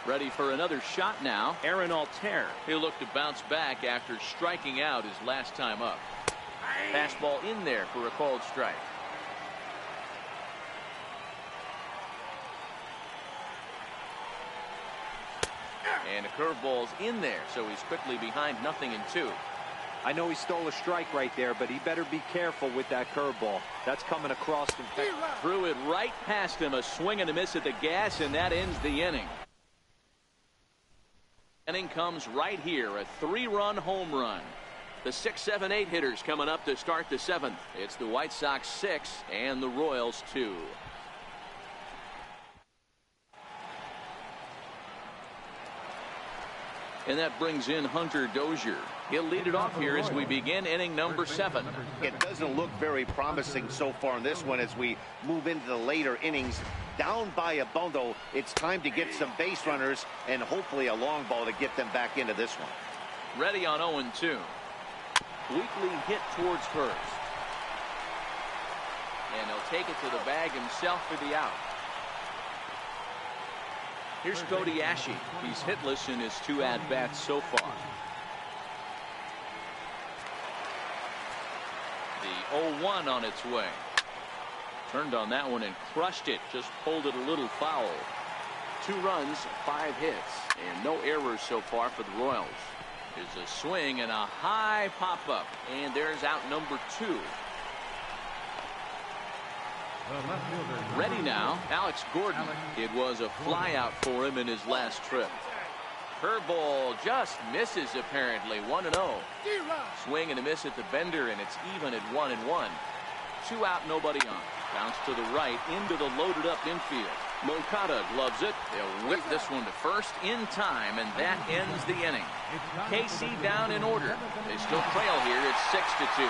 Ready for another shot now. Aaron Altair. He'll look to bounce back after striking out his last time up. Fastball in there for a called strike. And a curveball's in there, so he's quickly behind 0-2. I know he stole a strike right there, but he better be careful with that curveball. That's coming across him. Threw it right past him, a swing and a miss at the gas, and that ends the inning. Inning comes right here, a 3-run home run. The 6, 7, 8 hitters coming up to start the 7th. It's the White Sox 6 and the Royals 2. And that brings in Hunter Dozier. He'll lead it off here as we begin inning number 7. It doesn't look very promising so far in this one as we move into the later innings. Down by a bundle, it's time to get some base runners and hopefully a long ball to get them back into this one. Ready on 0-2. Weakly hit towards first. And he'll take it to the bag himself for the out. Here's Cody Ashe. He's hitless in his 2 at-bats so far. The 0-1 on its way. Turned on that one and crushed it. Just pulled it a little foul. 2 runs, 5 hits, and no errors so far for the Royals. There's a swing and a high pop-up, and there's out number 2. Ready now, Alex Gordon. It was a fly out for him in his last trip. Curveball just misses apparently. 1-0. Swing and a miss at the bender, and it's even at 1-1. 2 out, nobody on. Bounce to the right into the loaded up infield. Moncada gloves it. They'll whip this one to first in time, and that ends the inning. KC down in order. They still trail here. It's 6-2.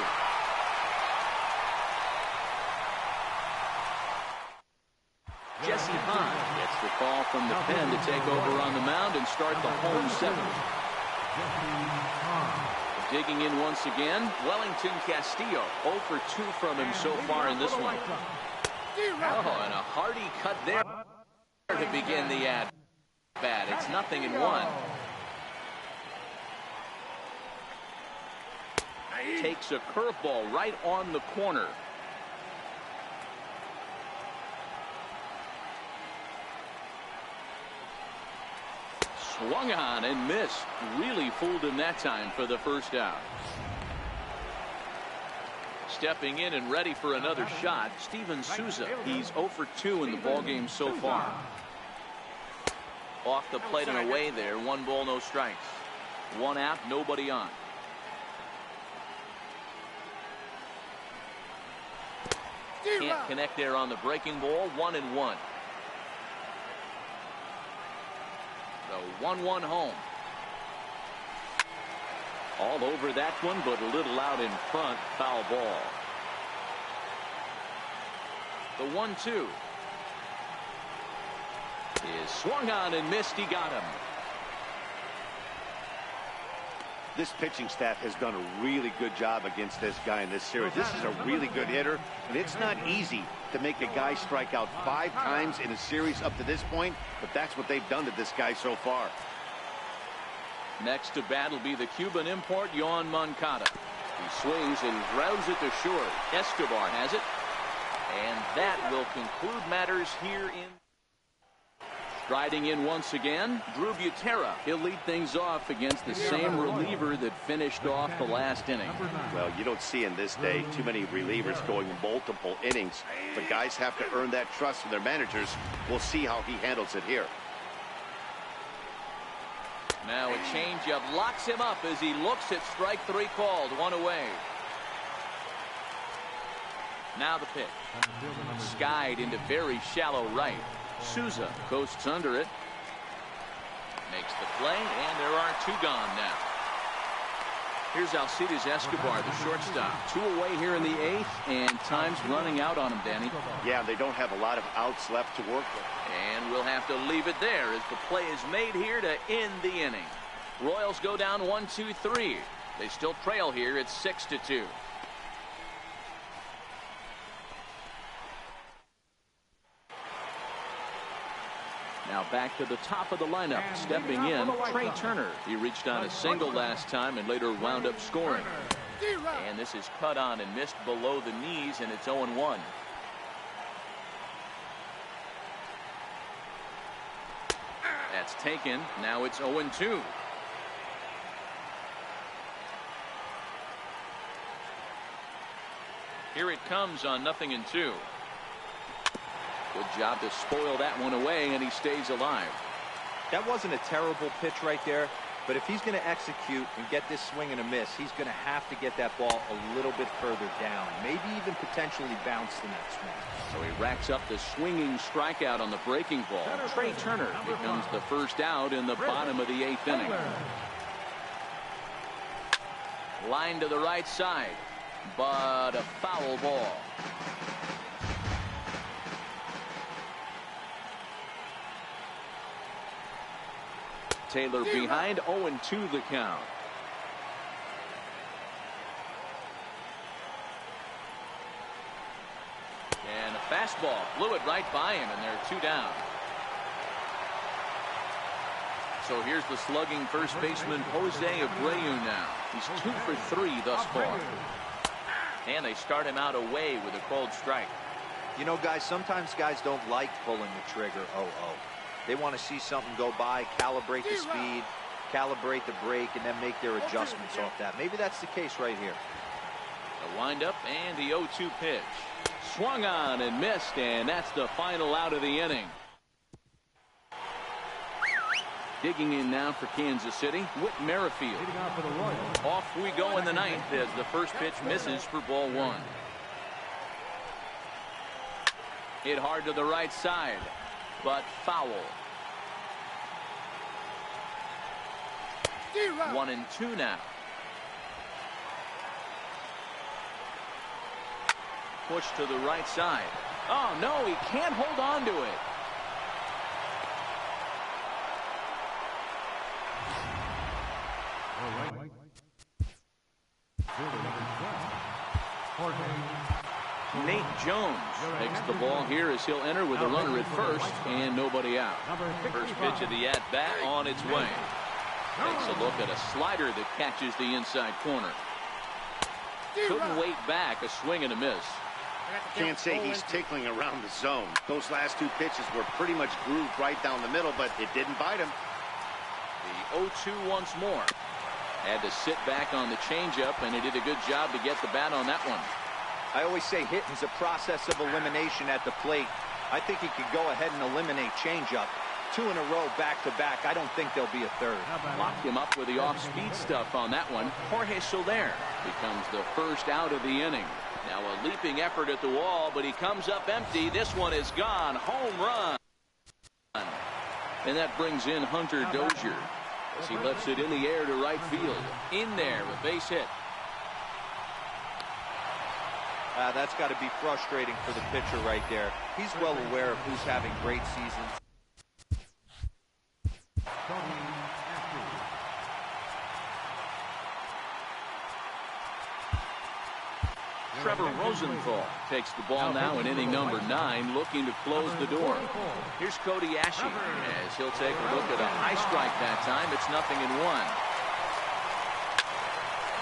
Jesse Hahn gets the call from the pen to take over on the mound and start the home 7th. Digging in once again, Wellington Castillo. 0 for 2 from him so far in this one. Oh, and a hearty cut there to begin the at-bat. It's 0-1. Takes a curveball right on the corner. Swung on and missed. Really fooled him that time for the first out. Stepping in and ready for another shot, Steven Souza. He's 0 for 2 in the ballgame so far. Off the plate and away there. 1 ball, no strikes. 1 out, nobody on. Can't connect there on the breaking ball. 1-1. The 1-1 home. All over that one, but a little out in front. Foul ball. The 1-2 is swung on and missed. He got him. This pitching staff has done a really good job against this guy in this series. This is a really good hitter, and it's not easy to make a guy strike out 5 times in a series up to this point, but that's what they've done to this guy so far. Next to bat will be the Cuban import, Yoan Moncada. He swings and grounds it to short. Escobar has it. And that will conclude matters here in. Striding in once again, Drew Butera. He'll lead things off against the same reliever that finished off the last inning. Well, you don't see in this day too many relievers going multiple innings, but guys have to earn that trust from their managers. We'll see how he handles it here. Now a changeup locks him up as he looks at strike 3 called. 1 away. Now the pitch. Skied into very shallow right. Souza coasts under it. Makes the play, and there are 2 gone now. Here's Alcides Escobar, the shortstop. 2 away here in the 8th, and time's running out on him, Danny. Yeah, they don't have a lot of outs left to work with. And we'll have to leave it there as the play is made here to end the inning. Royals go down 1-2-3. They still trail here. It's 6-2. Now back to the top of the lineup. Stepping in, Trey Turner. He reached on a single last time and later wound up scoring. And this is cut on and missed below the knees, and it's 0-1. That's taken. Now it's 0-2. Here it comes on 0-2. Good job to spoil that one away, and he stays alive. That wasn't a terrible pitch right there, but if he's going to execute and get this swing and a miss, he's going to have to get that ball a little bit further down, maybe even potentially bounce the next swing. So he racks up the swinging strikeout on the breaking ball. Trey Turner becomes the first out in the bottom of the 8th inning. Line to the right side, but a foul ball. Taylor behind, 0-2 the count. And a fastball blew it right by him, and they're 2 down. So here's the slugging first baseman Jose Abreu now. He's 2 for 3 thus far. And they start him out away with a cold strike. You know, guys, sometimes guys don't like pulling the trigger 0-0. They want to see something go by, calibrate the speed, calibrate the break, and then make their adjustments off that. Maybe that's the case right here. The windup and the 0-2 pitch. Swung on and missed, and that's the final out of the inning. Digging in now for Kansas City, Whit Merrifield. Off we go in the 9th as the first pitch misses for ball 1. Hit hard to the right side, but foul. 1-2 now. Push to the right side. Oh no, he can't hold on to it. Nate Jones takes the ball here as he'll enter with a runner at first and nobody out. First pitch of the at-bat on its way. Takes a look at a slider that catches the inside corner. Couldn't wait back, a swing and a miss. Can't say he's tickling around the zone. Those last 2 pitches were pretty much grooved right down the middle, but it didn't bite him. The 0-2 once more. Had to sit back on the changeup, and he did a good job to get the bat on that one. I always say hitting's a process of elimination at the plate. I think he could go ahead and eliminate changeup. 2 in a row back-to-back. I don't think there'll be a third. Locked him up with the off-speed stuff on that one. Jorge Soler becomes the first out of the inning. Now a leaping effort at the wall, but he comes up empty. This one is gone. Home run. And that brings in Hunter Dozier as he lifts it in the air to right field. In there, a base hit. That's got to be frustrating for the pitcher right there. He's well aware of who's having great seasons. Trevor Rosenthal takes the ball now in inning number 9, looking to close the door. Here's Cody Ashe as he'll take a look at a high strike that time. It's 0-1.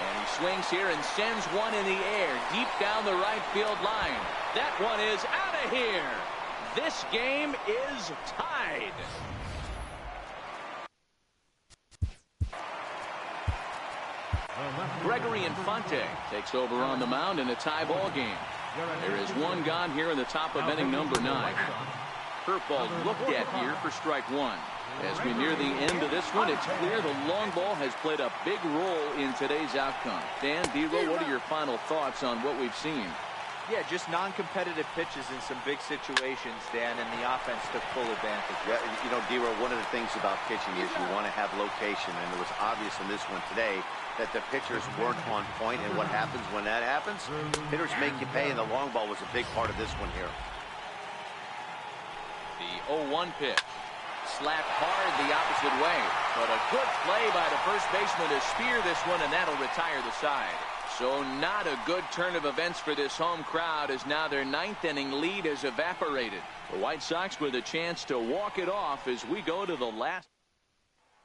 And he swings here and sends one in the air deep down the right field line. That one is out of here. This game is tied. Gregory Infante takes over on the mound in a tie ball game. There is one gone here in the top of inning number 9. Curveball looked at here for strike 1. As we near the end of this one, it's clear the long ball has played a big role in today's outcome. Dan, D-Row, what are your final thoughts on what we've seen? Yeah, just non-competitive pitches in some big situations, Dan, and the offense took full advantage. Yeah, you know, D-Row, one of the things about pitching is you want to have location, and it was obvious in this one today that the pitchers weren't on point, and what happens when that happens? Hitters make you pay, and the long ball was a big part of this one here. The 0-1 pitch. Slapped hard the opposite way, but a good play by the first baseman to spear this one, and that'll retire the side. So not a good turn of events for this home crowd, as now their ninth inning lead has evaporated. The White Sox with a chance to walk it off as we go to the last.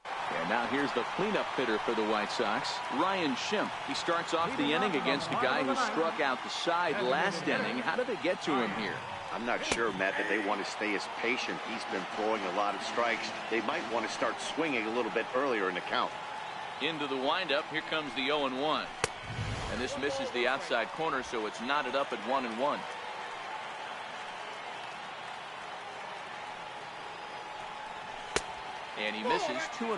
And now here's the cleanup hitter for the White Sox, Ryan Schimpf. He starts off the inning against a guy who struck out the side last inning. How did they get to him here? I'm not sure, Matt, that they want to stay as patient. He's been throwing a lot of strikes. They might want to start swinging a little bit earlier in the count. Into the windup, here comes the 0-1. And this misses the outside corner, so it's knotted up at 1-1. And he misses 2-1.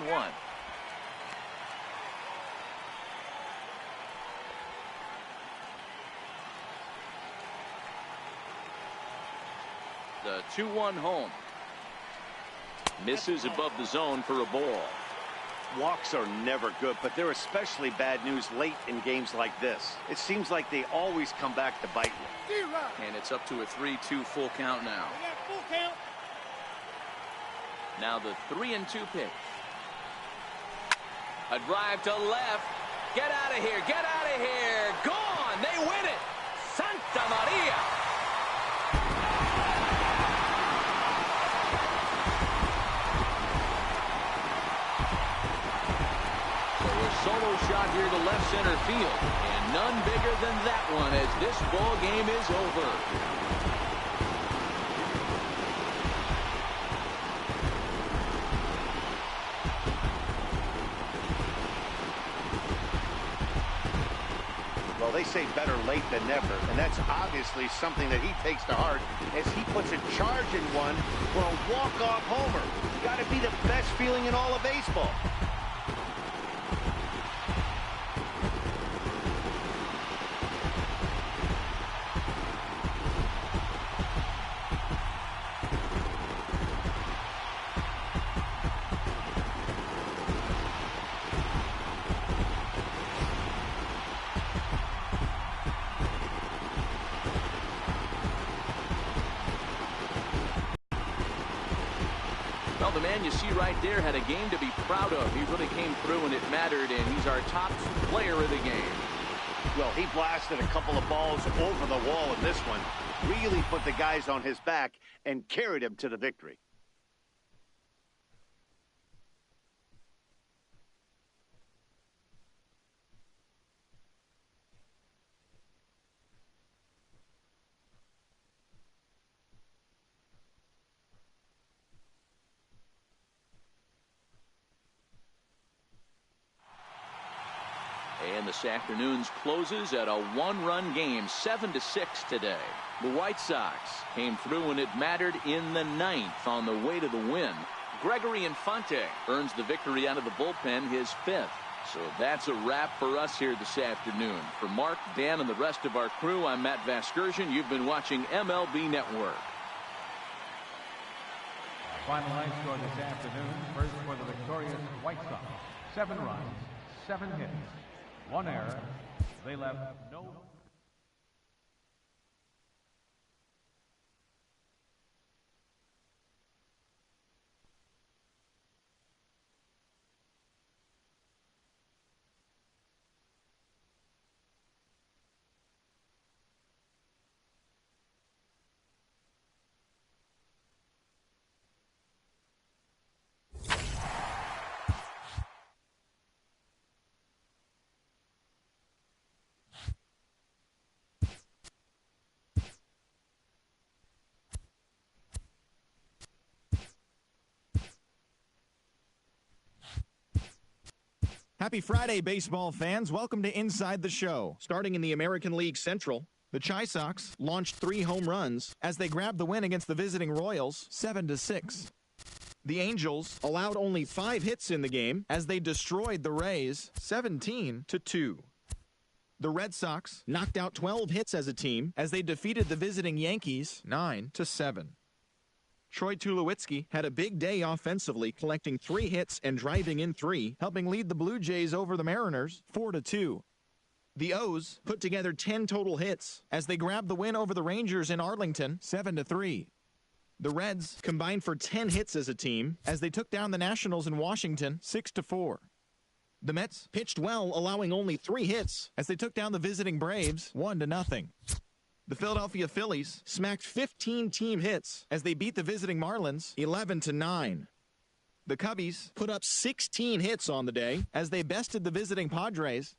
The 2-1 home. Misses above the zone for a ball. Walks are never good, but they're especially bad news late in games like this. It seems like they always come back to bite you. And it's up to a 3-2 full count now. Now the 3-2 pitch. A drive to left. Get out of here. Get out of here. Gone. They win it. Santa Maria. Solo shot here to left center field, and none bigger than that one as this ball game is over. Well, they say better late than never, and that's obviously something that he takes to heart as he puts a charge in one for a walk-off homer. Got to be the best feeling in all of baseball. Well, the man you see right there had a game to be proud of. He really came through when it mattered, and he's our top player of the game. Well, he blasted a couple of balls over the wall in this one. Really put the guys on his back and carried him to the victory. And this afternoon's closes at a one-run game, 7-6 today. The White Sox came through when it mattered in the ninth on the way to the win. Gregory Infante earns the victory out of the bullpen, his fifth. So that's a wrap for us here this afternoon. For Mark, Dan, and the rest of our crew, I'm Matt Vasgersian. You've been watching MLB Network. Final line score this afternoon. First for the victorious White Sox. 7 runs, 7 hits, 1 error. They left no... Happy Friday, baseball fans. Welcome to Inside the Show. Starting in the American League Central, the Chi Sox launched 3 home runs as they grabbed the win against the visiting Royals, 7-6. The Angels allowed only 5 hits in the game as they destroyed the Rays, 17-2. The Red Sox knocked out 12 hits as a team as they defeated the visiting Yankees, 9-7. Troy Tulowitzki had a big day offensively, collecting 3 hits and driving in 3, helping lead the Blue Jays over the Mariners 4-2. The O's put together 10 total hits as they grabbed the win over the Rangers in Arlington 7-3. The Reds combined for 10 hits as a team as they took down the Nationals in Washington 6-4. The Mets pitched well, allowing only 3 hits as they took down the visiting Braves 1-0. The Philadelphia Phillies smacked 15 team hits as they beat the visiting Marlins 11-9. The Cubbies put up 16 hits on the day as they bested the visiting Padres